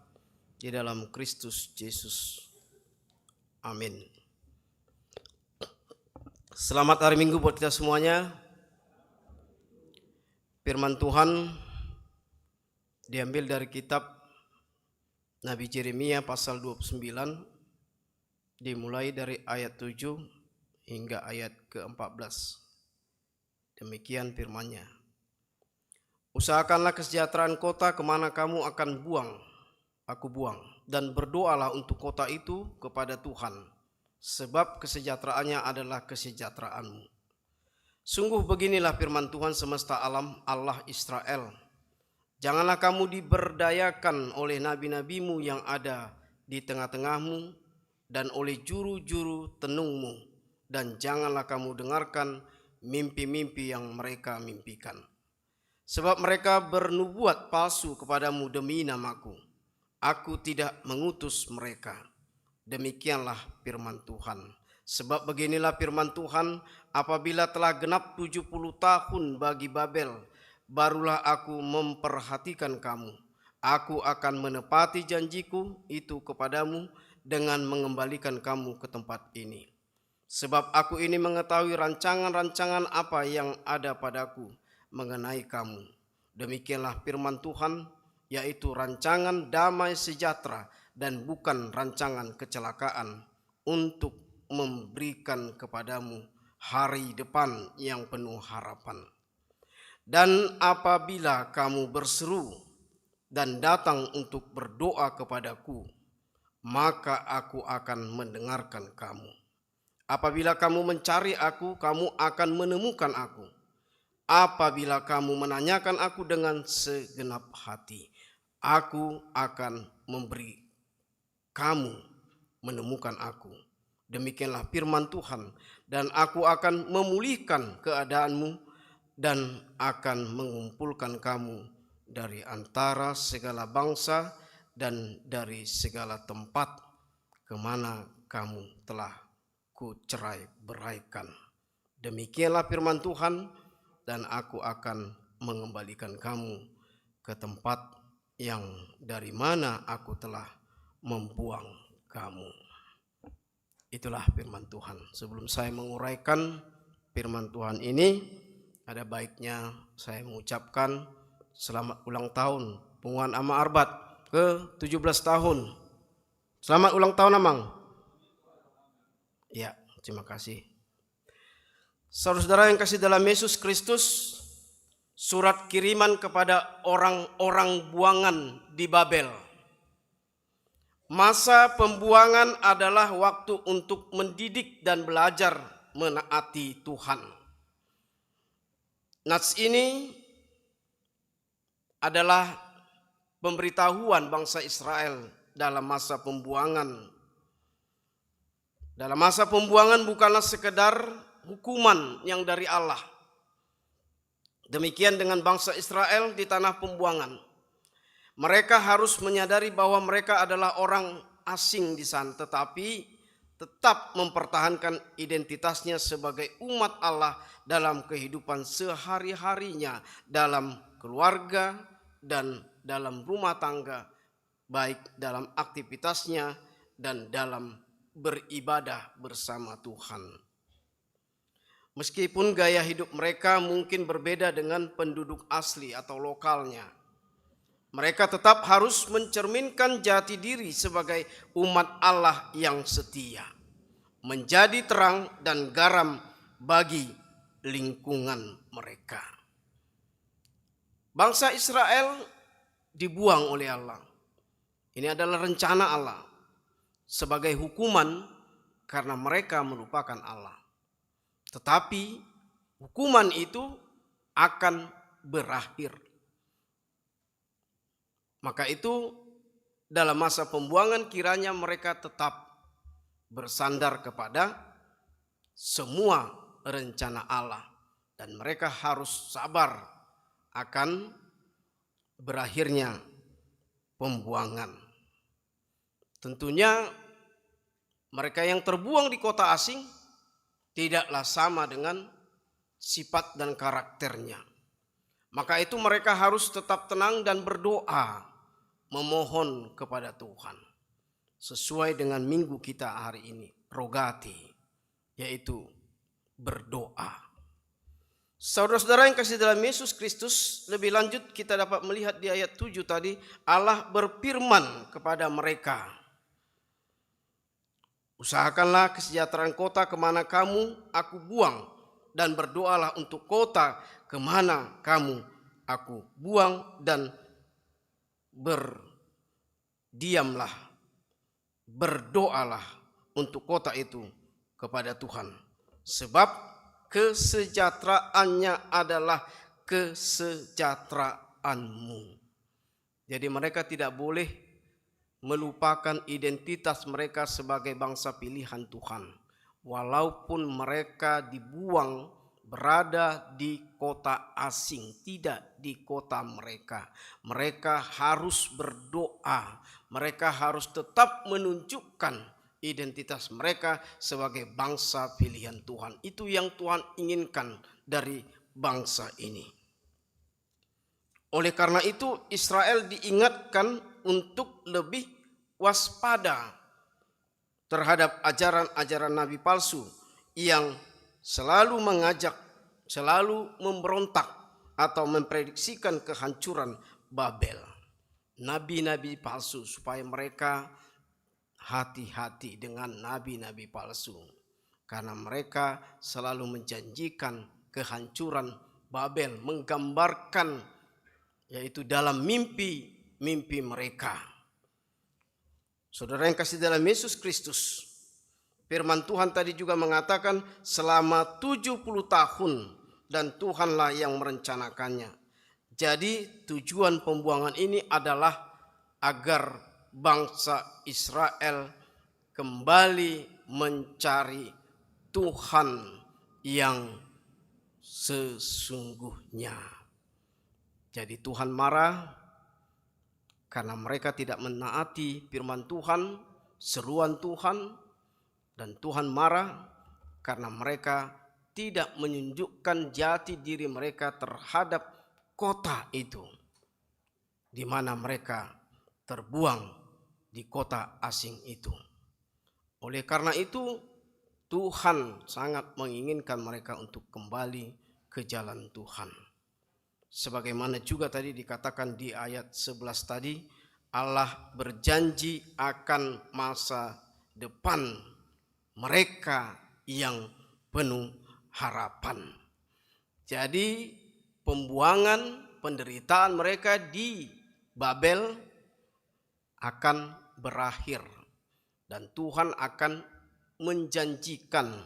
di dalam Kristus Yesus. Amin. Selamat hari Minggu buat kita semuanya. Firman Tuhan diambil dari kitab Nabi Yeremia pasal 29, dimulai dari ayat 7 hingga ayat ke-14. Demikian firman-Nya. Usahakanlah kesejahteraan kota kemana kamu akan aku buang, dan berdoalah untuk kota itu kepada Tuhan, sebab kesejahteraannya adalah kesejahteraanmu. Sungguh beginilah firman Tuhan semesta alam, Allah Israel. Janganlah kamu diberdayakan oleh nabi-nabimu yang ada di tengah-tengahmu dan oleh juru-juru tenungmu, dan janganlah kamu dengarkan mimpi-mimpi yang mereka mimpikan. Sebab mereka bernubuat palsu kepadamu demi namaku. Aku tidak mengutus mereka. Demikianlah firman Tuhan. Sebab beginilah firman Tuhan, apabila telah genap 70 tahun bagi Babel, barulah aku memperhatikan kamu. Aku akan menepati janjiku itu kepadamu dengan mengembalikan kamu ke tempat ini. Sebab aku ini mengetahui rancangan-rancangan apa yang ada padaku mengenai kamu. Demikianlah firman Tuhan, yaitu rancangan damai sejahtera dan bukan rancangan kecelakaan, untuk memberikan kepadamu hari depan yang penuh harapan. Dan apabila kamu berseru dan datang untuk berdoa kepadaku, maka aku akan mendengarkan kamu. Apabila kamu mencari aku, kamu akan menemukan aku. Apabila kamu menanyakan aku dengan segenap hati, aku akan memberi kamu menemukan aku. Demikianlah firman Tuhan, dan aku akan memulihkan keadaanmu dan akan mengumpulkan kamu dari antara segala bangsa dan dari segala tempat kemana kamu telah kucerai beraikan. Demikianlah firman Tuhan, dan aku akan mengembalikan kamu ke tempat yang dari mana aku telah membuang kamu. Itulah firman Tuhan. Sebelum saya menguraikan firman Tuhan ini, ada baiknya saya mengucapkan selamat ulang tahun Punguan Ama Arbat ke 17 tahun. Selamat ulang tahun, Amang. Ya, terima kasih. Saudara-saudara yang kasih dalam Yesus Kristus, surat kiriman kepada orang-orang buangan di Babel. Masa pembuangan adalah waktu untuk mendidik dan belajar menaati Tuhan. Nats ini adalah pemberitahuan bangsa Israel dalam masa pembuangan. Dalam masa pembuangan bukanlah sekedar hukuman yang dari Allah. Demikian dengan bangsa Israel di tanah pembuangan. Mereka harus menyadari bahwa mereka adalah orang asing di sana, tetapi tetap mempertahankan identitasnya sebagai umat Allah dalam kehidupan sehari-harinya, dalam keluarga dan dalam rumah tangga, baik dalam aktivitasnya dan dalam beribadah bersama Tuhan. Meskipun gaya hidup mereka mungkin berbeda dengan penduduk asli atau lokalnya, mereka tetap harus mencerminkan jati diri sebagai umat Allah yang setia, menjadi terang dan garam bagi lingkungan mereka. Bangsa Israel dibuang oleh Allah. Ini adalah rencana Allah sebagai hukuman karena mereka melupakan Allah. Tetapi hukuman itu akan berakhir. Maka itu dalam masa pembuangan kiranya mereka tetap bersandar kepada semua rencana Allah. Dan mereka harus sabar akan berakhirnya pembuangan. Tentunya mereka yang terbuang di kota asing tidaklah sama dengan sifat dan karakternya. Maka itu mereka harus tetap tenang dan berdoa, memohon kepada Tuhan. Sesuai dengan minggu kita hari ini, rogati, yaitu berdoa. Saudara-saudara yang kasih dalam Yesus Kristus, lebih lanjut kita dapat melihat di ayat 7 tadi, Allah berfirman kepada mereka, usahakanlah kesejahteraan kota kemana kamu aku buang, dan berdoalah untuk kota kemana kamu aku buang, dan berdiamlah, berdoalah untuk kota itu kepada Tuhan. Sebab kesejahteraannya adalah kesejahteraanmu. Jadi mereka tidak boleh melupakan identitas mereka sebagai bangsa pilihan Tuhan. Walaupun mereka dibuang berada di kota asing, tidak di kota mereka. Mereka harus berdoa, mereka harus tetap menunjukkan identitas mereka sebagai bangsa pilihan Tuhan. Itu yang Tuhan inginkan dari bangsa ini. Oleh karena itu Israel diingatkan untuk lebih waspada terhadap ajaran-ajaran nabi palsu yang selalu mengajak, selalu memberontak atau memprediksikan kehancuran Babel. Nabi-nabi palsu, supaya mereka hati-hati dengan nabi-nabi palsu. Karena mereka selalu menjanjikan kehancuran Babel, menggambarkan yaitu dalam mimpi mereka. Saudara yang kasih dalam Yesus Kristus, firman Tuhan tadi juga mengatakan selama 70 tahun dan Tuhanlah yang merencanakannya. Jadi tujuan pembuangan ini adalah agar bangsa Israel kembali mencari Tuhan yang sesungguhnya. Jadi Tuhan marah karena mereka tidak menaati firman Tuhan, seruan Tuhan, dan Tuhan marah karena mereka tidak menunjukkan jati diri mereka terhadap kota itu, di mana mereka terbuang di kota asing itu. Oleh karena itu, Tuhan sangat menginginkan mereka untuk kembali ke jalan Tuhan. Sebagaimana juga tadi dikatakan di ayat 11 tadi, Allah berjanji akan masa depan mereka yang penuh harapan. Jadi pembuangan, penderitaan mereka di Babel akan berakhir dan Tuhan akan menjanjikan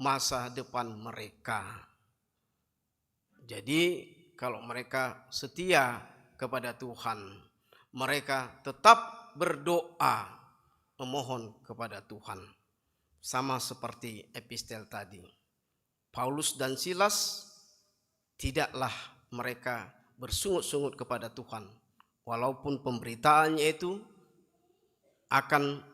masa depan mereka. Jadi kalau mereka setia kepada Tuhan, mereka tetap berdoa, memohon kepada Tuhan. Sama seperti epistel tadi. Paulus dan Silas, tidaklah mereka bersungut-sungut kepada Tuhan. Walaupun pemberitaannya itu akan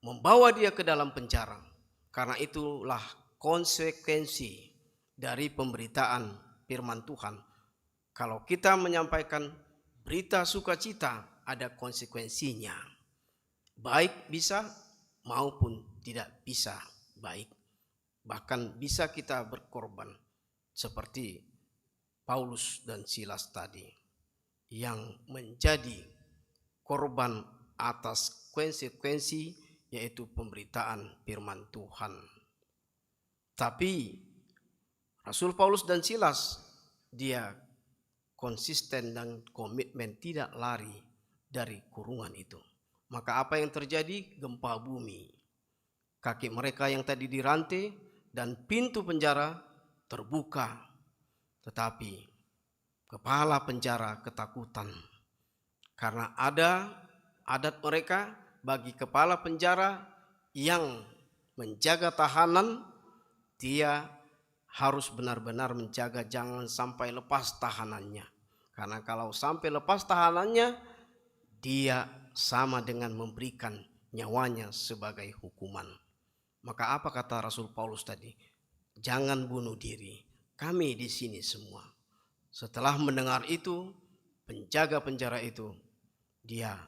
membawa dia ke dalam penjara. Karena itulah konsekuensi dari pemberitaan firman Tuhan. Kalau kita menyampaikan berita sukacita, ada konsekuensinya. Baik bisa maupun tidak bisa baik. Bahkan bisa kita berkorban seperti Paulus dan Silas tadi yang menjadi korban atas konsekuensi yaitu pemberitaan firman Tuhan. Tapi Rasul Paulus dan Silas dia konsisten dan komitmen tidak lari dari kurungan itu. Maka apa yang terjadi? Gempa bumi. Kaki mereka yang tadi dirantai dan pintu penjara terbuka. Tetapi kepala penjara ketakutan. Karena ada adat mereka bagi kepala penjara yang menjaga tahanan, dia harus benar-benar menjaga jangan sampai lepas tahanannya. Karena kalau sampai lepas tahanannya, dia sama dengan memberikan nyawanya sebagai hukuman. Maka apa kata Rasul Paulus tadi? Jangan bunuh diri. Kami di sini semua Setelah mendengar itu, penjaga penjara itu, dia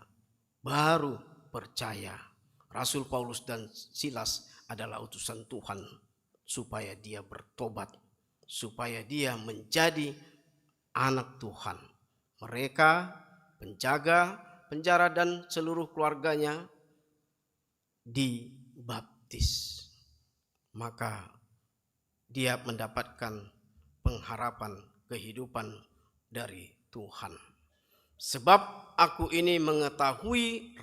baru percaya Rasul Paulus dan Silas adalah utusan Tuhan supaya dia bertobat, supaya dia menjadi anak Tuhan. Mereka, penjaga penjara dan seluruh keluarganya dibaptis. Maka dia mendapatkan pengharapan kehidupan dari Tuhan. Sebab aku ini mengetahui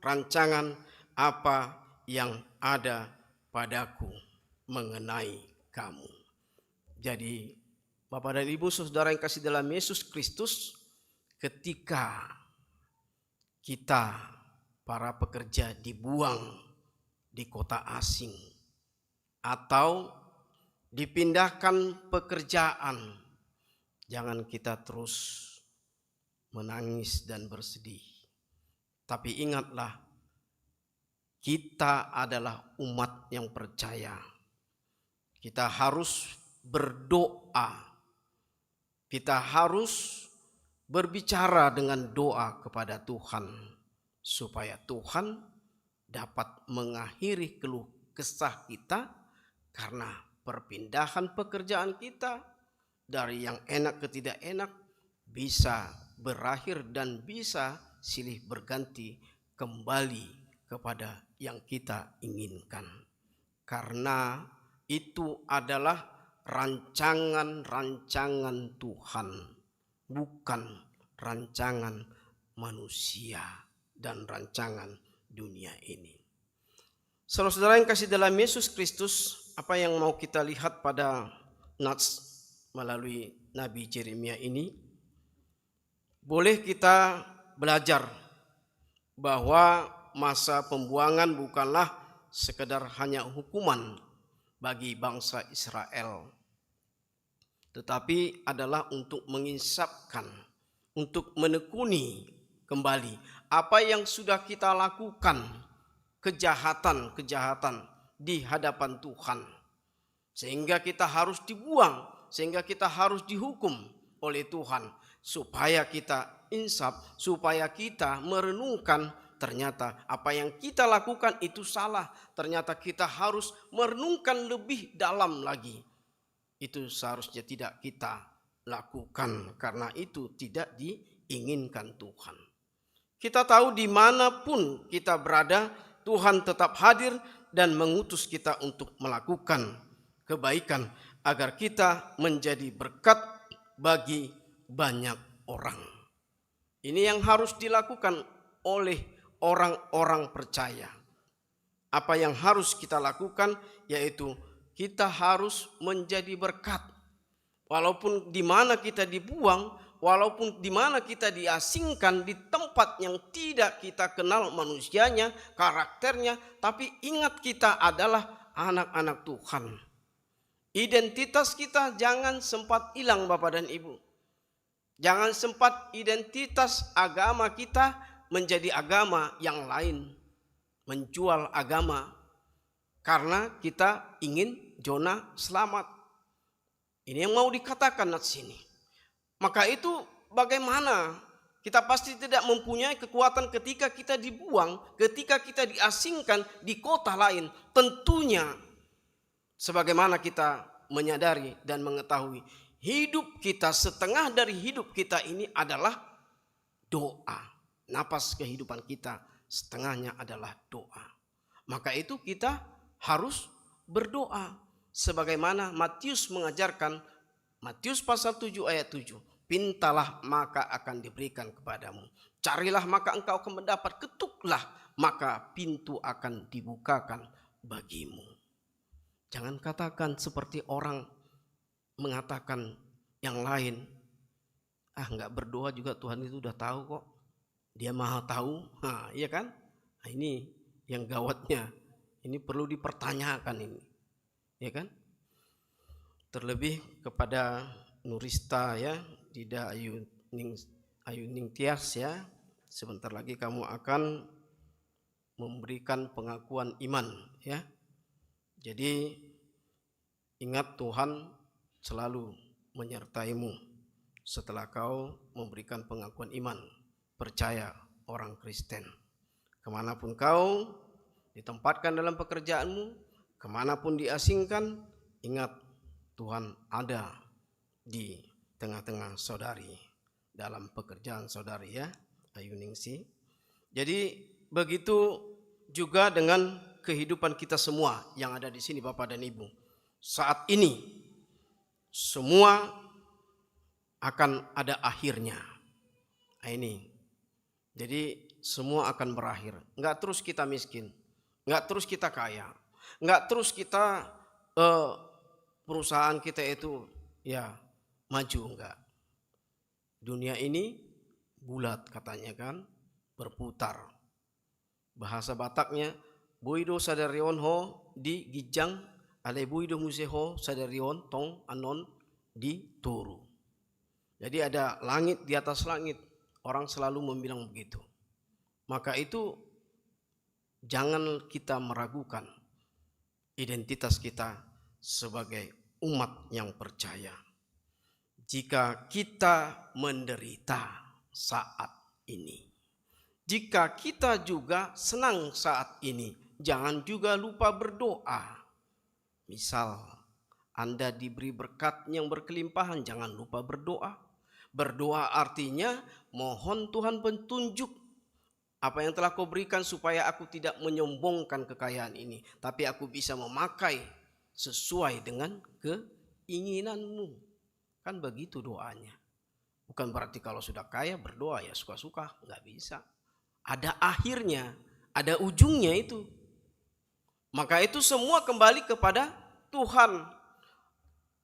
rancangan apa yang ada padaku mengenai kamu. Jadi Bapak dan Ibu saudara yang kasih dalam Yesus Kristus, ketika kita para pekerja dibuang di kota asing atau dipindahkan pekerjaan, jangan kita terus menangis dan bersedih. Tapi ingatlah, kita adalah umat yang percaya. Kita harus berdoa. Kita harus berbicara dengan doa kepada Tuhan supaya Tuhan dapat mengakhiri keluh kesah kita karena perpindahan pekerjaan kita dari yang enak ke tidak enak bisa berakhir dan bisa silih berganti kembali kepada yang kita inginkan. Karena itu adalah rancangan Tuhan, bukan rancangan manusia dan rancangan dunia ini. Saudara-saudara yang kasih dalam Yesus Kristus, apa yang mau kita lihat pada nats melalui Nabi Yeremia ini? Boleh kita belajar bahwa masa pembuangan bukanlah sekedar hanya hukuman bagi bangsa Israel, tetapi adalah untuk menginsapkan, untuk menekuni kembali apa yang sudah kita lakukan, kejahatan di hadapan Tuhan, sehingga kita harus dibuang, sehingga kita harus dihukum oleh Tuhan, supaya kita insaf, supaya kita merenungkan ternyata apa yang kita lakukan itu salah. Ternyata kita harus merenungkan lebih dalam lagi. Itu seharusnya tidak kita lakukan karena itu tidak diinginkan Tuhan. Kita tahu dimanapun kita berada, Tuhan tetap hadir dan mengutus kita untuk melakukan kebaikan agar kita menjadi berkat bagi banyak orang. Ini yang harus dilakukan oleh orang-orang percaya. Apa yang harus kita lakukan yaitu kita harus menjadi berkat. Walaupun di mana kita dibuang, walaupun di mana kita diasingkan di tempat yang tidak kita kenal manusianya, karakternya, tapi ingat kita adalah anak-anak Tuhan. Identitas kita jangan sempat hilang Bapak dan Ibu. Jangan sempat identitas agama kita menjadi agama yang lain, menjual agama karena kita ingin zona selamat. Ini yang mau dikatakan di sini. Maka itu bagaimana? Kita pasti tidak mempunyai kekuatan ketika kita dibuang, ketika kita diasingkan di kota lain. Tentunya sebagaimana kita menyadari dan mengetahui, hidup kita, setengah dari hidup kita ini adalah doa. Napas kehidupan kita setengahnya adalah doa. Maka itu kita harus berdoa. Sebagaimana Matius mengajarkan, Matius pasal 7 ayat 7. Pintalah maka akan diberikan kepadamu. Carilah maka engkau akan mendapat. Ketuklah maka pintu akan dibukakan bagimu. Jangan katakan seperti orang mengatakan yang lain. Enggak berdoa juga Tuhan itu udah tahu kok. Dia maha tahu, iya kan? Nah, ini yang gawatnya. Ini perlu dipertanyakan ini, ya kan? Terlebih kepada Nurista ya, Dida Ayu Ningtyas ya. Sebentar lagi kamu akan memberikan pengakuan iman ya. Jadi ingat Tuhan selalu menyertaimu. setelah kau memberikan pengakuan iman, percaya orang Kristen. Kemanapun kau ditempatkan dalam pekerjaanmu, kemanapun diasingkan, ingat Tuhan ada di tengah-tengah saudari, dalam pekerjaan saudari ya, Ayu Ningsi. Jadi begitu juga dengan kehidupan kita semua yang ada di sini Bapak dan Ibu. Saat ini semua akan ada akhirnya. Nah, ini. Jadi semua akan berakhir. Enggak terus kita miskin, enggak terus kita kaya, enggak terus kita perusahaan kita itu ya maju, enggak. Dunia ini bulat katanya kan, berputar. Bahasa Bataknya, boido sadarion ho di gijang, ale boido museho sadarion tong anon di turu. Jadi ada langit di atas langit, orang selalu membilang begitu. Maka itu jangan kita meragukan identitas kita sebagai umat yang percaya. Jika kita menderita saat ini, jika kita juga senang saat ini, jangan juga lupa berdoa. Misal Anda diberi berkat yang berkelimpahan, jangan lupa berdoa. Berdoa artinya mohon Tuhan petunjuk apa yang telah kau berikan supaya aku tidak menyombongkan kekayaan ini, tapi aku bisa memakai sesuai dengan keinginanmu. Kan begitu doanya. Bukan berarti kalau sudah kaya berdoa ya suka-suka, nggak bisa. Ada akhirnya, ada ujungnya itu. Maka itu semua kembali kepada Tuhan.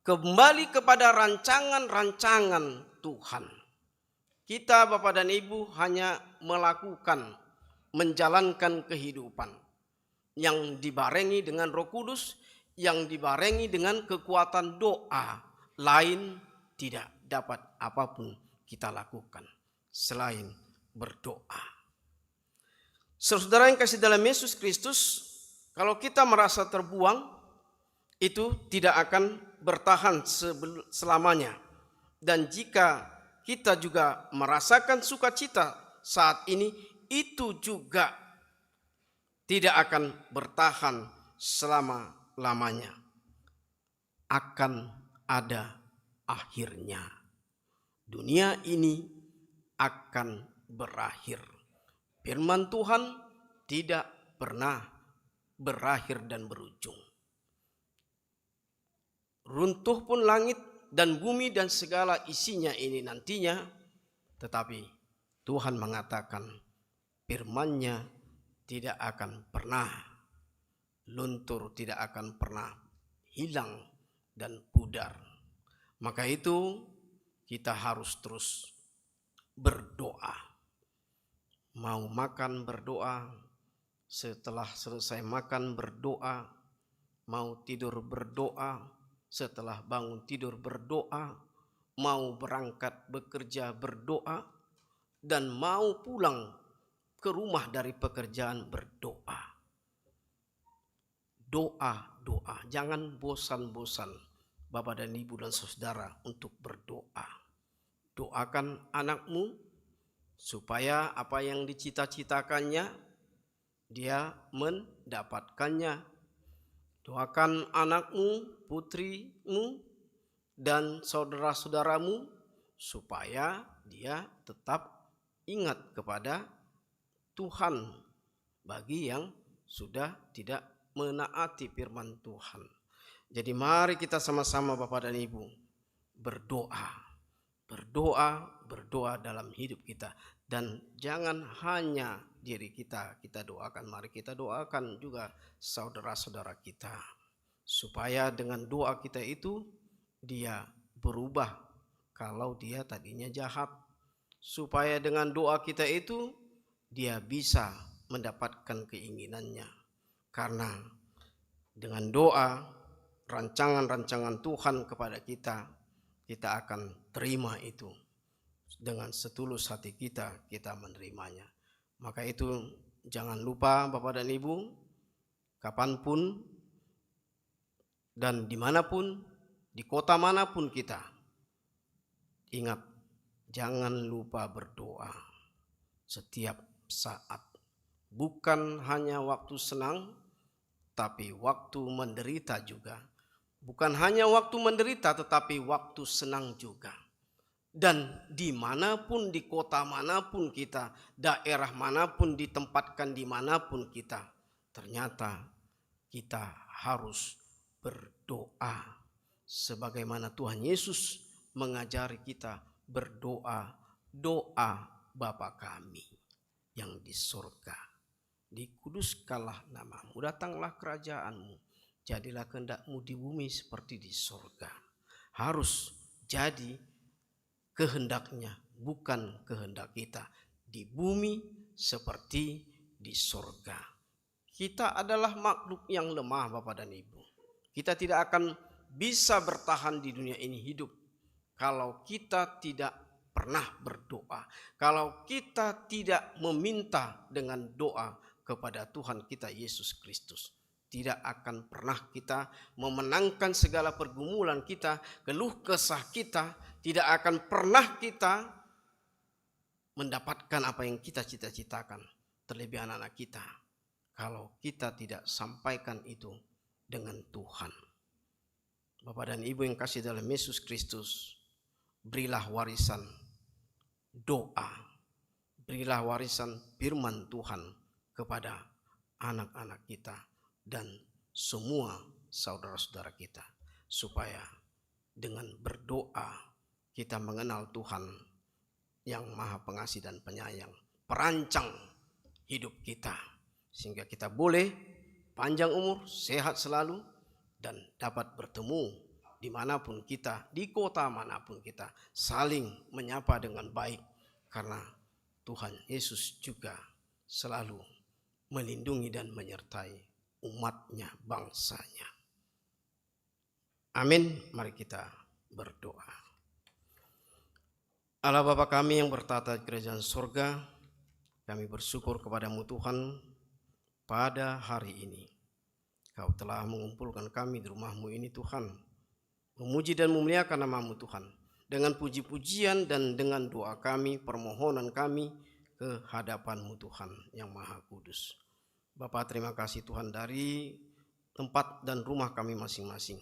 Kembali kepada rancangan-rancangan Tuhan. Kita Bapak dan Ibu hanya melakukan, menjalankan kehidupan yang dibarengi dengan Roh Kudus, yang dibarengi dengan kekuatan doa. Lain tidak dapat apapun kita lakukan selain berdoa. Saudara yang kasih dalam Yesus Kristus, kalau kita merasa terbuang, itu tidak akan bertahan selamanya. Dan jika kita juga merasakan sukacita saat ini, itu juga tidak akan bertahan selama-lamanya. Akan ada akhirnya. Dunia ini akan berakhir. Firman Tuhan tidak pernah berakhir dan berujung. Runtuh pun langit dan bumi dan segala isinya ini nantinya, tetapi Tuhan mengatakan firman-Nya tidak akan pernah luntur, tidak akan pernah hilang dan pudar. Maka itu kita harus terus berdoa. Mau makan berdoa, setelah selesai makan berdoa, mau tidur berdoa, setelah bangun tidur berdoa, mau berangkat bekerja berdoa, dan mau pulang ke rumah dari pekerjaan berdoa. Doa, jangan bosan-bosan Bapak dan Ibu dan Saudara untuk berdoa. Doakan anakmu supaya apa yang dicita-citakannya dia mendapatkannya. Doakan anakmu, putrimu, dan saudara-saudaramu supaya dia tetap ingat kepada Tuhan bagi yang sudah tidak menaati firman Tuhan. Jadi mari kita sama-sama Bapak dan Ibu berdoa. Berdoa dalam hidup kita. Dan jangan hanya diri kita doakan, mari kita doakan juga saudara-saudara kita. Supaya dengan doa kita itu dia berubah kalau dia tadinya jahat. Supaya dengan doa kita itu dia bisa mendapatkan keinginannya. Karena dengan doa, rancangan-rancangan Tuhan kepada kita akan terima itu. Dengan setulus hati kita menerimanya. Maka itu jangan lupa Bapak dan Ibu, kapanpun dan dimanapun, di kota manapun kita, Ingat, jangan lupa berdoa setiap saat. Bukan hanya waktu senang, tapi waktu menderita juga. Bukan hanya waktu menderita, tetapi waktu senang juga. Dan dimanapun, di kota manapun kita, daerah manapun ditempatkan dimanapun kita, ternyata kita harus berdoa. Sebagaimana Tuhan Yesus mengajari kita berdoa, doa Bapa kami yang di surga. Dikuduskanlah namamu, datanglah kerajaanmu, jadilah kehendakmu di bumi seperti di surga. Harus jadi kehendaknya, bukan kehendak kita, di bumi seperti di surga. Kita adalah makhluk yang lemah, Bapak dan Ibu. Kita tidak akan bisa bertahan di dunia ini hidup kalau kita tidak pernah berdoa, kalau kita tidak meminta dengan doa kepada Tuhan kita Yesus Kristus. Tidak akan pernah kita memenangkan segala pergumulan kita, keluh kesah kita. Tidak akan pernah kita mendapatkan apa yang kita cita-citakan, terlebih anak-anak kita, kalau kita tidak sampaikan itu dengan Tuhan. Bapak dan Ibu yang kasih dalam Yesus Kristus, berilah warisan doa, berilah warisan firman Tuhan kepada anak-anak kita dan semua saudara-saudara kita, supaya dengan berdoa kita mengenal Tuhan yang Maha Pengasih dan Penyayang, perancang hidup kita, sehingga kita boleh panjang umur, sehat selalu, dan dapat bertemu dimanapun kita, di kota manapun kita, saling menyapa dengan baik, karena Tuhan Yesus juga selalu melindungi dan menyertai umatnya, bangsanya. Amin. Mari kita berdoa. Allah Bapa kami yang bertata di kerajaan surga, kami bersyukur kepadamu Tuhan pada hari ini. Kau telah mengumpulkan kami di rumahmu ini Tuhan, memuji dan memuliakan namamu Tuhan, dengan puji-pujian dan dengan doa kami, permohonan kami ke hadapanmu Tuhan yang Maha Kudus. Bapa, terima kasih Tuhan dari tempat dan rumah kami masing-masing.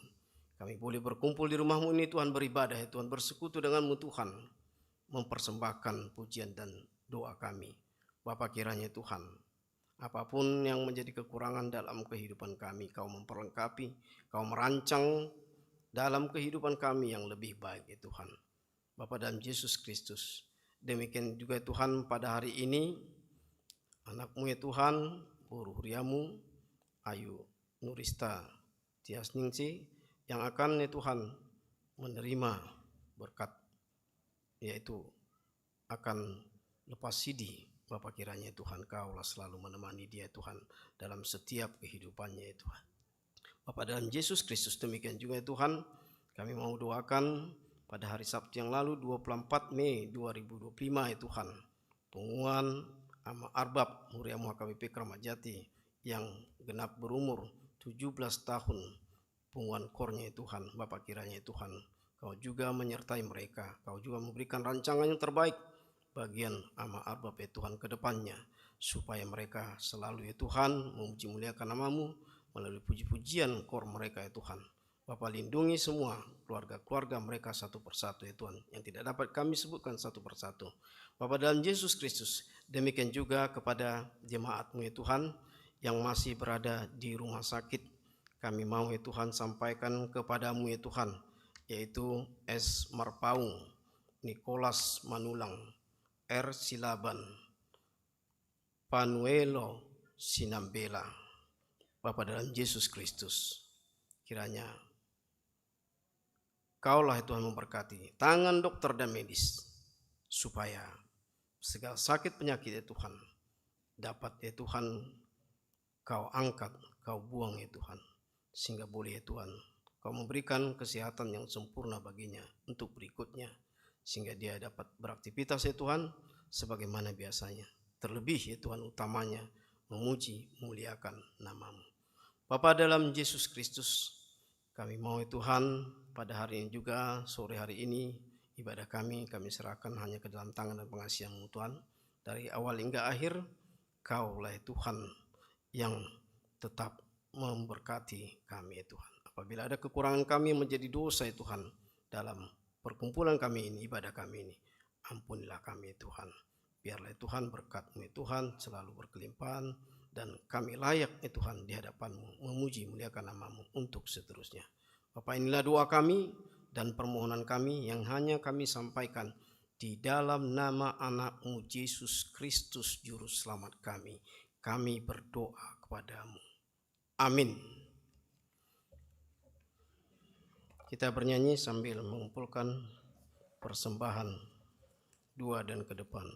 Kami boleh berkumpul di rumahmu ini Tuhan, beribadah ya Tuhan, bersekutu denganmu Tuhan, mempersembahkan pujian dan doa kami. Bapa, kiranya Tuhan, apapun yang menjadi kekurangan dalam kehidupan kami, Kau memperlengkapi, Kau merancang dalam kehidupan kami yang lebih baik ya Tuhan. Bapa dalam Yesus Kristus, demikian juga Tuhan pada hari ini, anakmu ya Tuhan, Puru Huriamu, Ayu Nurista Tiasningsi, yang akan ya Tuhan menerima berkat, yaitu akan lepas sidi. Bapa, kiranya Tuhan Kaulah selalu menemani dia Tuhan dalam setiap kehidupannya ya Tuhan. Bapa dalam Yesus Kristus, demikian juga ya Tuhan, kami mau doakan pada hari Sabtu yang lalu 24 Mei 2025 ya Tuhan, pengumuman Ama Arbab Huriamu HKBP Kramat Jati yang genap berumur 17 tahun pengumuman kornya ya Tuhan. Bapa, kiranya ya Tuhan Kau juga menyertai mereka, Kau juga memberikan rancangan yang terbaik bagian Ama Arbab ya Tuhan ke depannya, supaya mereka selalu ya Tuhan memuji muliakan namamu melalui puji-pujian kor mereka ya Tuhan. Bapa, lindungi semua keluarga-keluarga mereka satu persatu ya Tuhan, yang tidak dapat kami sebutkan satu persatu. Bapa dalam Yesus Kristus, demikian juga kepada jemaat-Mu ya Tuhan yang masih berada di rumah sakit, kami mau ya Tuhan sampaikan kepadamu ya Tuhan, yaitu S. Marpaung, Nicholas Manulang, R. Silaban, Panuelo Sinambela. Bapa dalam Yesus Kristus, kiranya Kaulah ya Tuhan memberkati tangan dokter dan medis, supaya segala sakit penyakit ya Tuhan dapat ya Tuhan Kau angkat, Kau buang ya Tuhan, sehingga boleh ya Tuhan Kau memberikan kesehatan yang sempurna baginya untuk berikutnya, sehingga dia dapat beraktivitas ya Tuhan sebagaimana biasanya. Terlebih ya Tuhan utamanya memuji, memuliakan namamu. Bapa dalam Yesus Kristus, kami mau ya Tuhan pada hari ini juga, sore hari ini, Ibadah kami serahkan hanya ke dalam tangan dan pengasihan-Mu Tuhan. Dari awal hingga akhir, Kaulah Tuhan yang tetap memberkati kami ya Tuhan. Apabila ada kekurangan kami yang menjadi dosa ya Tuhan dalam perkumpulan kami ini, ibadah kami ini, ampunilah kami ya Tuhan. Biarlah ya Tuhan berkat-Mu ya Tuhan selalu berkelimpahan, dan kami layak ya Tuhan di hadapan-Mu, memuji muliakan nama-Mu untuk seterusnya. Bapa, inilah doa kami dan permohonan kami yang hanya kami sampaikan di dalam nama anak-Mu Yesus Kristus Juru Selamat kami. Kami berdoa kepada-Mu. Amin. Kita bernyanyi sambil mengumpulkan persembahan dua dan ke depan.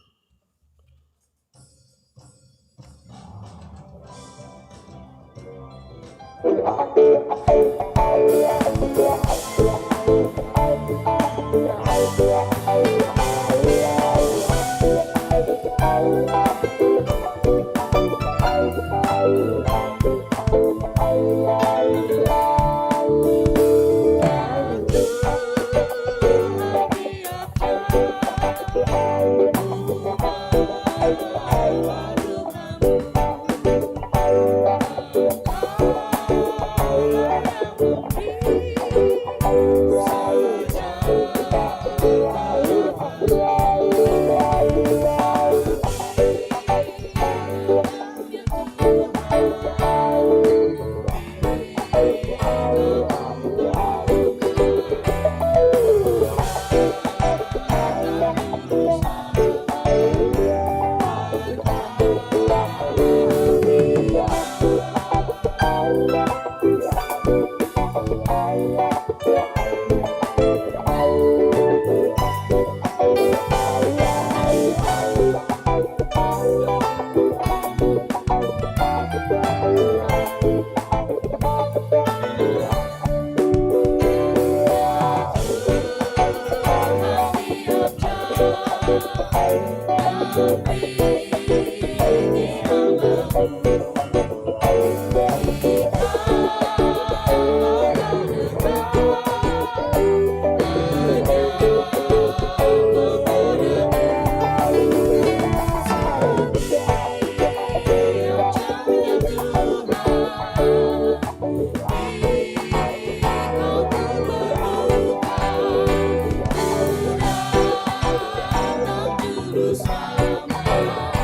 Juru Selamat.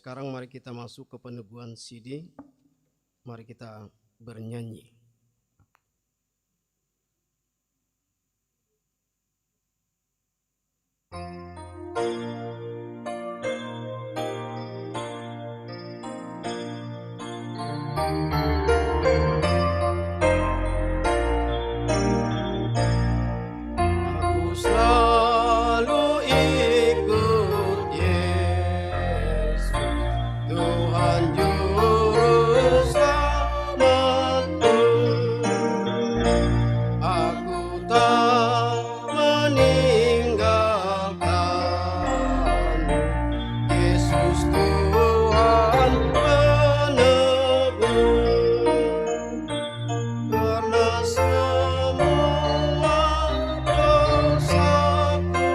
sekarang mari kita masuk ke peneguhan CD. Mari kita bernyanyi. Aku selalu ikut Yesus, Tuhan Juru Selamatku. Aku tak meninggalkanmu, Yesus Tuhan penebus. Karena semua dosaku,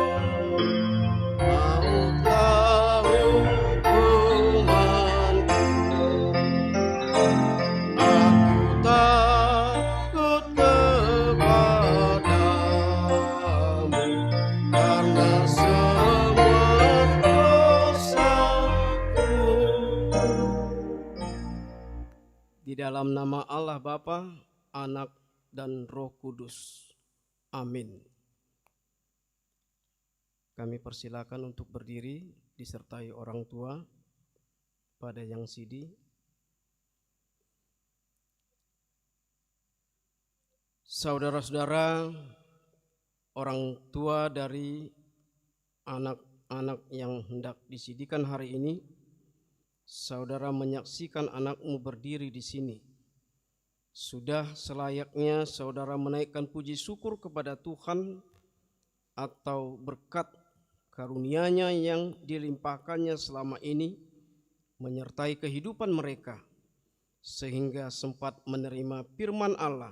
mautlah hukumanku. Aku takut kepadamu, karena semua dosaku. Di dalam nama Allah Bapa, Anak, dan Roh Kudus. Amin. Kami persilakan untuk berdiri disertai orang tua pada yang sidi. Saudara-saudara, orang tua dari anak-anak yang hendak disidikan hari ini, saudara menyaksikan anakmu berdiri di sini. Sudah selayaknya saudara menaikkan puji syukur kepada Tuhan atau berkat karunia-Nya yang dilimpahkannya selama ini menyertai kehidupan mereka, sehingga sempat menerima firman Allah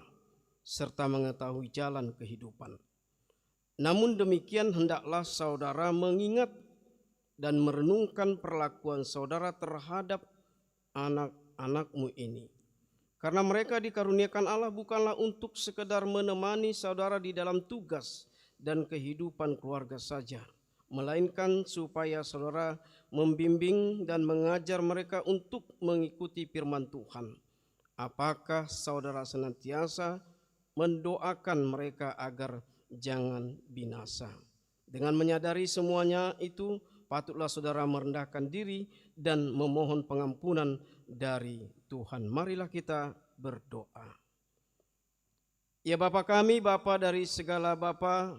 serta mengetahui jalan kehidupan. Namun demikian, hendaklah saudara mengingat dan merenungkan perlakuan saudara terhadap anak-anakmu ini. Karena mereka dikaruniakan Allah bukanlah untuk sekedar menemani saudara di dalam tugas dan kehidupan keluarga saja, melainkan supaya saudara membimbing dan mengajar mereka untuk mengikuti firman Tuhan. Apakah saudara senantiasa mendoakan mereka agar jangan binasa? Dengan menyadari semuanya itu, patutlah saudara merendahkan diri dan memohon pengampunan dari Tuhan. Marilah kita berdoa. Ya Bapa kami, Bapa dari segala Bapa,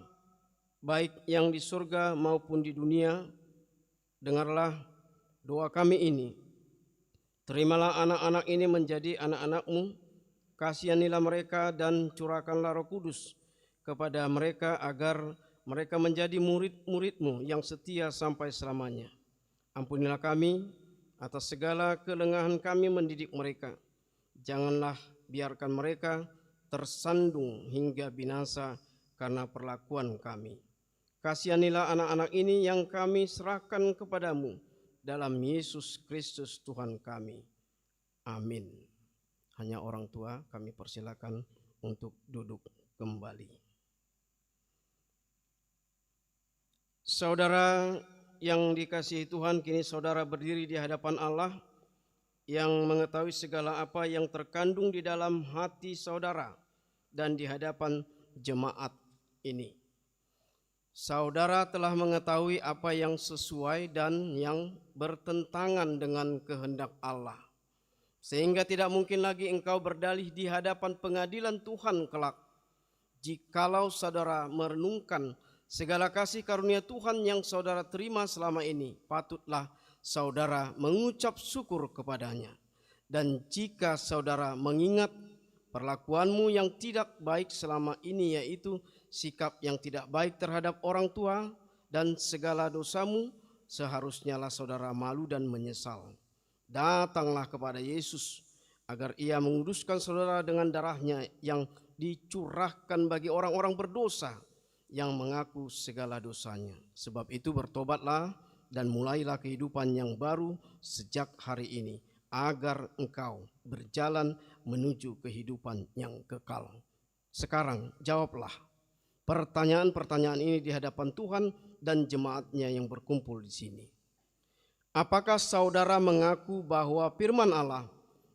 baik yang di surga maupun di dunia, dengarlah doa kami ini. Terimalah anak-anak ini menjadi anak-anak-Mu, kasihanilah mereka dan curahkanlah Roh Kudus kepada mereka agar mereka menjadi murid-murid-Mu yang setia sampai selamanya. Ampunilah kami atas segala kelengahan kami mendidik mereka. Janganlah biarkan mereka tersandung hingga binasa karena perlakuan kami. Kasihanilah anak-anak ini yang kami serahkan kepadamu dalam Yesus Kristus Tuhan kami. Amin. Hanya orang tua kami persilakan untuk duduk kembali. Saudara yang dikasihi Tuhan, kini saudara berdiri di hadapan Allah yang mengetahui segala apa yang terkandung di dalam hati saudara dan di hadapan jemaat ini. Saudara telah mengetahui apa yang sesuai dan yang bertentangan dengan kehendak Allah, sehingga tidak mungkin lagi engkau berdalih di hadapan pengadilan Tuhan kelak. Jikalau saudara merenungkan segala kasih karunia Tuhan yang saudara terima selama ini, patutlah saudara mengucap syukur kepadanya. Dan jika saudara mengingat perlakuanmu yang tidak baik selama ini, yaitu sikap yang tidak baik terhadap orang tua dan segala dosamu, seharusnyalah saudara malu dan menyesal. Datanglah kepada Yesus agar ia menguduskan saudara dengan darahnya yang dicurahkan bagi orang-orang berdosa yang mengaku segala dosanya. Sebab itu bertobatlah dan mulailah kehidupan yang baru sejak hari ini, agar engkau berjalan menuju kehidupan yang kekal. Sekarang jawablah pertanyaan-pertanyaan ini di hadapan Tuhan dan jemaatnya yang berkumpul di sini. Apakah saudara mengaku bahwa firman Allah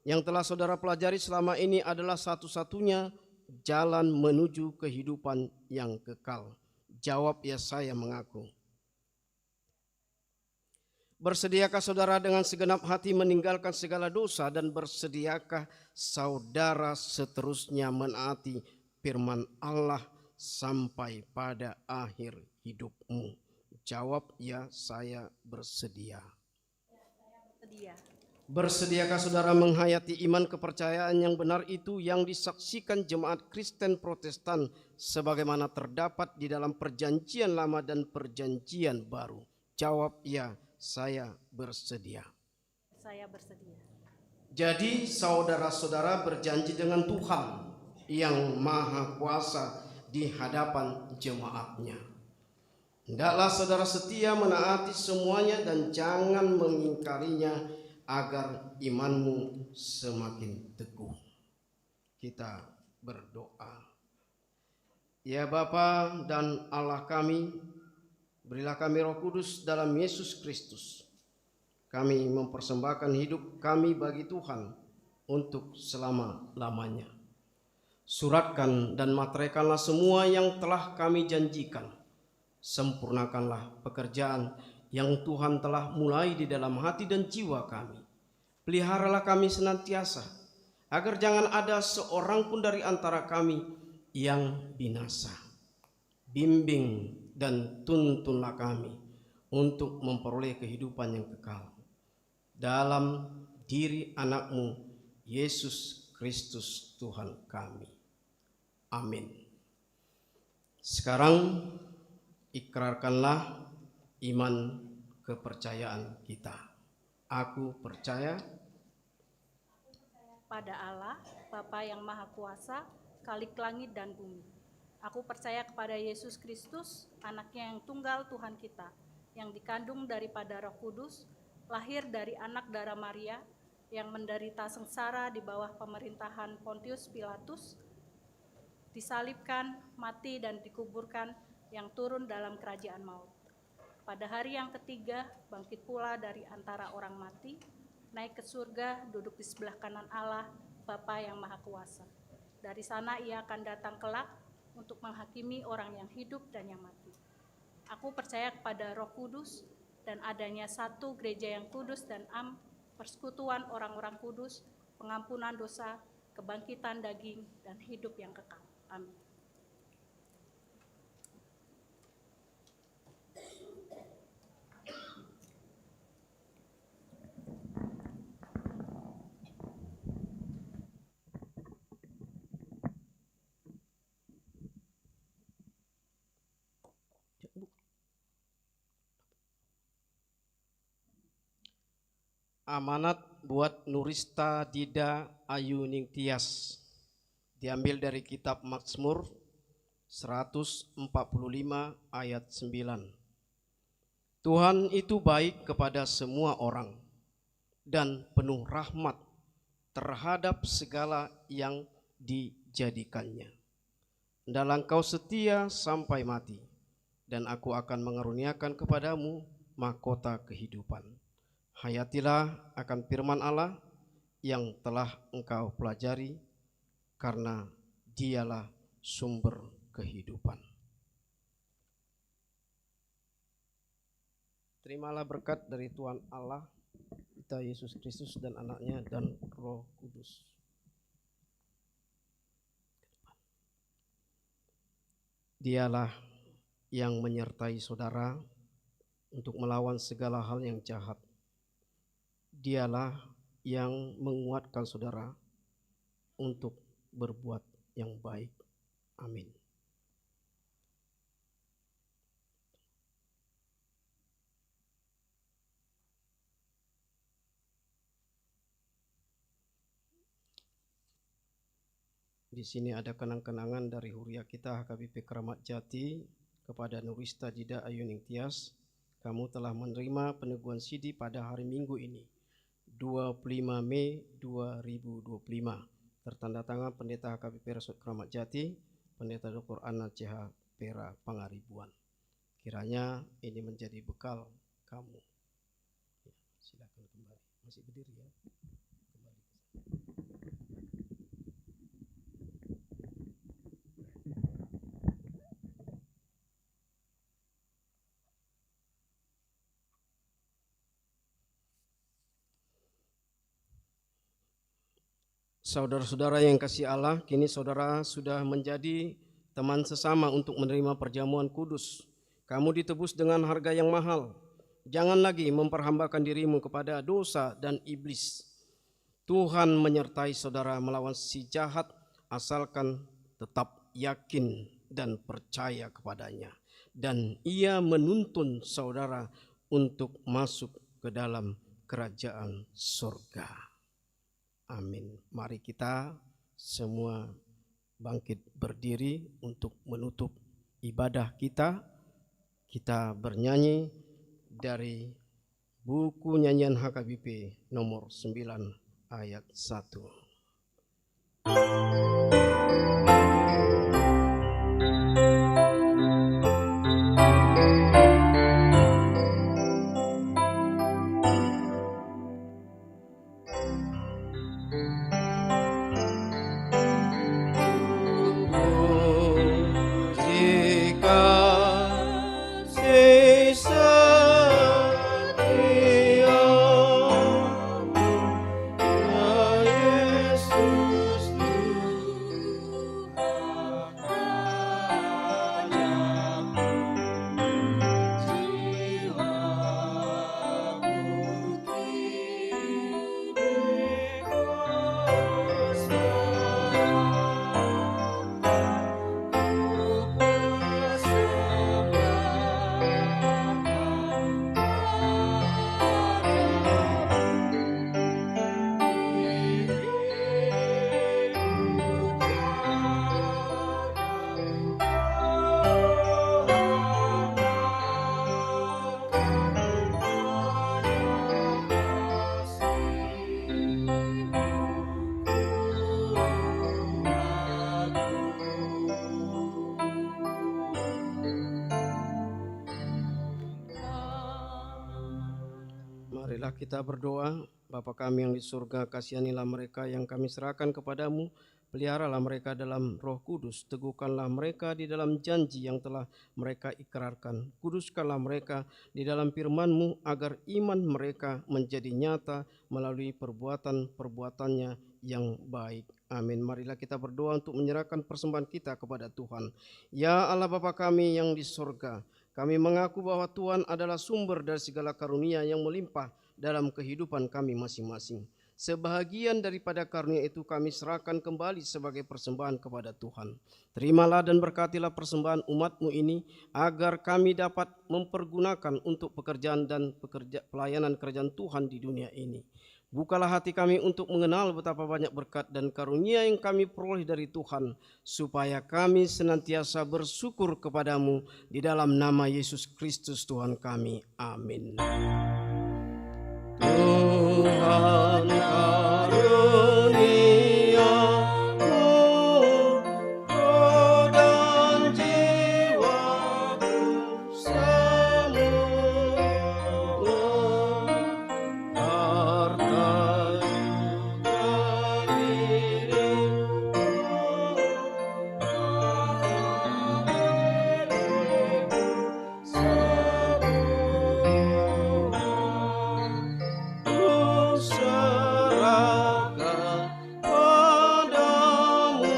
yang telah saudara pelajari selama ini adalah satu-satunya jalan menuju kehidupan yang kekal? Jawab, ya, saya mengaku. Bersediakah saudara dengan segenap hati meninggalkan segala dosa, dan bersediakah saudara seterusnya menaati firman Allah sampai pada akhir hidupmu? Jawab, ya, saya bersedia. Bersediakah saudara menghayati iman kepercayaan yang benar itu yang disaksikan jemaat Kristen Protestan sebagaimana terdapat di dalam Perjanjian Lama dan Perjanjian Baru? Jawab, ya, saya bersedia. Saya bersedia. Jadi saudara-saudara berjanji dengan Tuhan yang Maha Kuasa di hadapan jemaatnya. Hendaklah saudara setia menaati semuanya dan jangan mengingkarinya agar imanmu semakin teguh. Kita berdoa. Ya Bapa dan Allah kami, berilah kami Roh Kudus dalam Yesus Kristus. Kami mempersembahkan hidup kami bagi Tuhan untuk selama-lamanya. Suratkan dan materaikanlah semua yang telah kami janjikan. Sempurnakanlah pekerjaan yang Tuhan telah mulai di dalam hati dan jiwa kami. Peliharalah kami senantiasa, agar jangan ada seorang pun dari antara kami yang binasa. Bimbing dan tuntunlah kami untuk memperoleh kehidupan yang kekal. Dalam diri anak-Mu, Yesus Kristus Tuhan kami. Amin. Sekarang ikrarkanlah iman kepercayaan kita. Aku percaya Pada Allah, Bapa yang Maha Kuasa, Khalik langit dan bumi. Aku percaya kepada Yesus Kristus, anaknya yang tunggal Tuhan kita, yang dikandung daripada Roh Kudus, lahir dari anak darah Maria, yang menderita sengsara di bawah pemerintahan Pontius Pilatus, disalibkan, mati dan dikuburkan, yang turun dalam kerajaan maut. Pada hari yang ketiga, bangkit pula dari antara orang mati, naik ke surga, duduk di sebelah kanan Allah, Bapa yang Maha Kuasa. Dari sana ia akan datang kelak untuk menghakimi orang yang hidup dan yang mati. Aku percaya kepada Roh Kudus dan adanya satu gereja yang kudus dan persekutuan orang-orang kudus, pengampunan dosa, kebangkitan daging, dan hidup yang kekal. Amin. amanat buat Nurista Dida Ayu Ningtyas. Diambil dari kitab Mazmur 145 ayat 9. Tuhan itu baik kepada semua orang dan penuh rahmat terhadap segala yang dijadikannya. Hendaklah engkau setia sampai mati, dan aku akan mengaruniakan kepadamu mahkota kehidupan. Hayatilah akan firman Allah yang telah engkau pelajari, karena dialah sumber kehidupan. Terimalah berkat dari Tuhan Allah kita Yesus Kristus dan anaknya dan Roh Kudus. Dialah yang menyertai saudara untuk melawan segala hal yang jahat. Dialah yang menguatkan saudara untuk berbuat yang baik. Amin. Di sini ada kenang-kenangan dari huria kita HKBP Keramat Jati kepada Nurista Dida Ayu Ningtyas. Kamu telah menerima peneguhan sidi pada hari Minggu ini, 25 Mei 2025. Tertanda tangan Pendeta HKBP Resort Keramat Jati, Pendeta Dr. Ana CH Pera Pangaribuan. Kiranya ini menjadi bekal kamu. Silakan kembali. Masih berdiri ya. Kembali. Saudara-saudara yang kasih Allah, kini saudara sudah menjadi teman sesama untuk menerima perjamuan kudus. Kamu ditebus dengan harga yang mahal. Jangan lagi memperhambakan dirimu kepada dosa dan iblis. Tuhan menyertai saudara melawan si jahat, asalkan tetap yakin dan percaya kepadanya. Dan ia menuntun saudara untuk masuk ke dalam kerajaan surga. Amin. Mari kita semua bangkit berdiri untuk menutup ibadah kita. Kita bernyanyi dari buku nyanyian HKBP nomor 9 ayat 1. Marilah kita berdoa. Bapa kami yang di surga, kasihanilah mereka yang kami serahkan kepadamu. Peliharalah mereka dalam Roh Kudus, teguhkanlah mereka di dalam janji yang telah mereka ikrarkan. Kuduskanlah mereka di dalam firman-Mu agar iman mereka menjadi nyata melalui perbuatan-perbuatannya yang baik. Amin. Marilah kita berdoa untuk menyerahkan persembahan kita kepada Tuhan. Ya Allah Bapa kami yang di surga, kami mengaku bahwa Tuhan adalah sumber dari segala karunia yang melimpah dalam kehidupan kami masing-masing. Sebahagian daripada karunia itu kami serahkan kembali sebagai persembahan kepada Tuhan. Terimalah dan berkatilah persembahan umat-Mu ini, agar kami dapat mempergunakan untuk pekerjaan dan pelayanan kerajaan Tuhan di dunia ini. Bukalah hati kami untuk mengenal betapa banyak berkat dan karunia yang kami peroleh dari Tuhan, supaya kami senantiasa bersyukur kepadamu di dalam nama Yesus Kristus Tuhan kami. Amin. Tuhan karuniamu, roh dan jiwaku semua, harta juga dirimu, serahkan padamu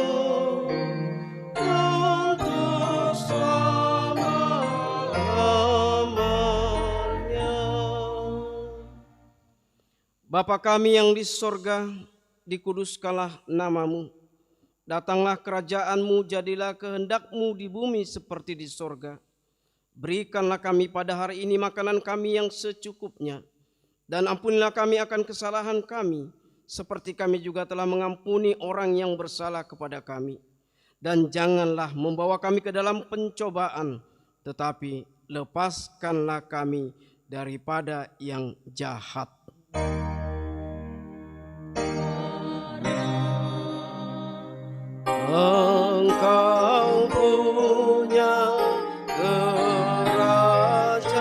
untuk selama-lamanya. Bapa kami yang di sorga, dikuduskanlah nama-Mu. Datanglah kerajaan-Mu, jadilah kehendak-Mu di bumi seperti di sorga. Berikanlah kami pada hari ini makanan kami yang secukupnya. Dan ampunilah kami akan kesalahan kami, seperti kami juga telah mengampuni orang yang bersalah kepada kami. Dan janganlah membawa kami ke dalam pencobaan, tetapi lepaskanlah kami daripada yang jahat. Engkau punya kerajaan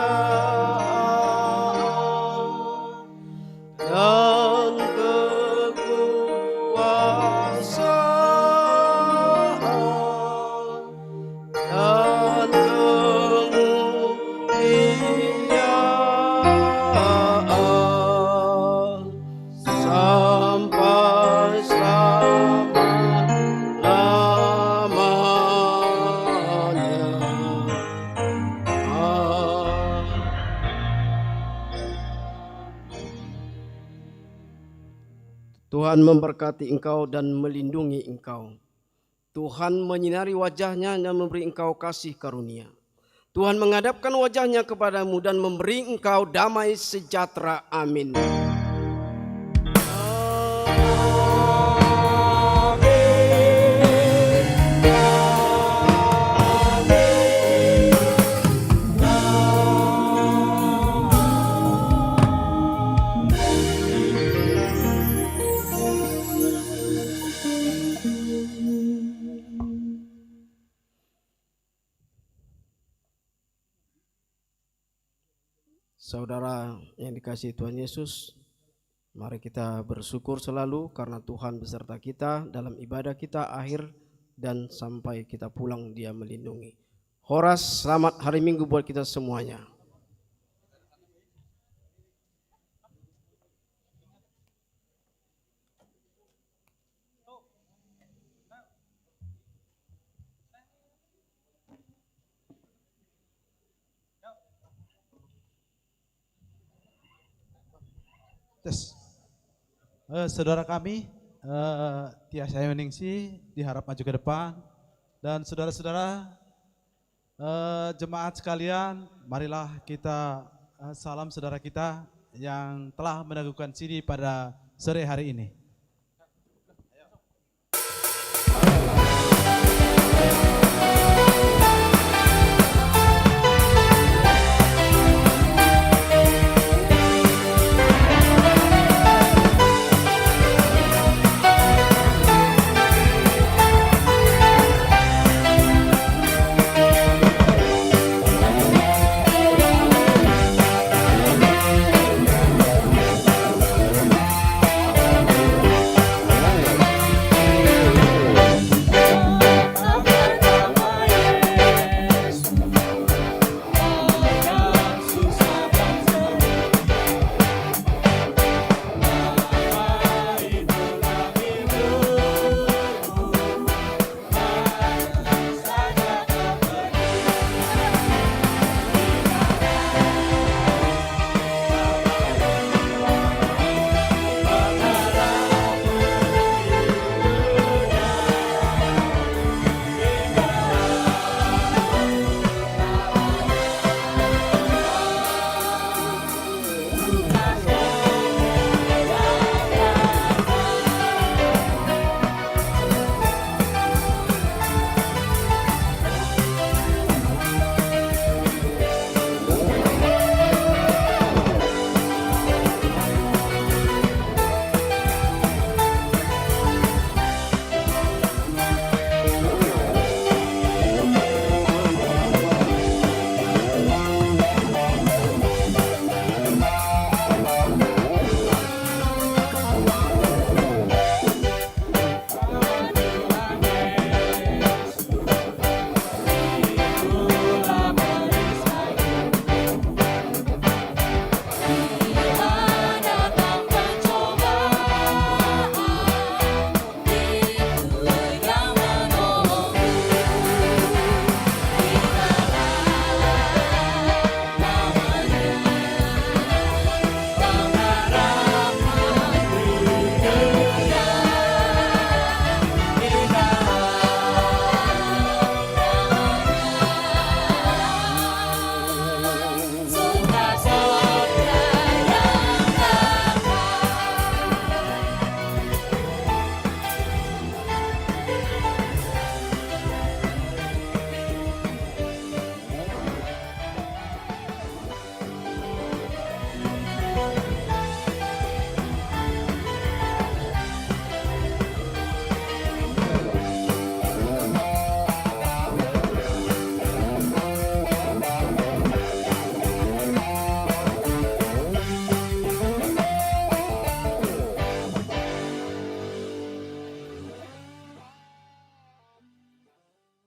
sampai selama-lamanya. Tuhan memberkati engkau dan melindungi engkau. Tuhan menyinari wajahnya dan memberi engkau kasih karunia. Tuhan menghadapkan wajahnya kepadamu dan memberi engkau damai sejahtera. Amin. Saudara yang dikasihi Tuhan Yesus, mari kita bersyukur selalu karena Tuhan beserta kita dalam ibadah kita akhir dan sampai kita pulang Dia melindungi. Horas, selamat hari Minggu buat kita semuanya. Saudara kami, Tiasa Yoningsi diharap maju ke depan. Dan saudara-saudara, jemaat sekalian, marilah kita salam saudara kita yang telah meneguhkan sini pada sore hari ini.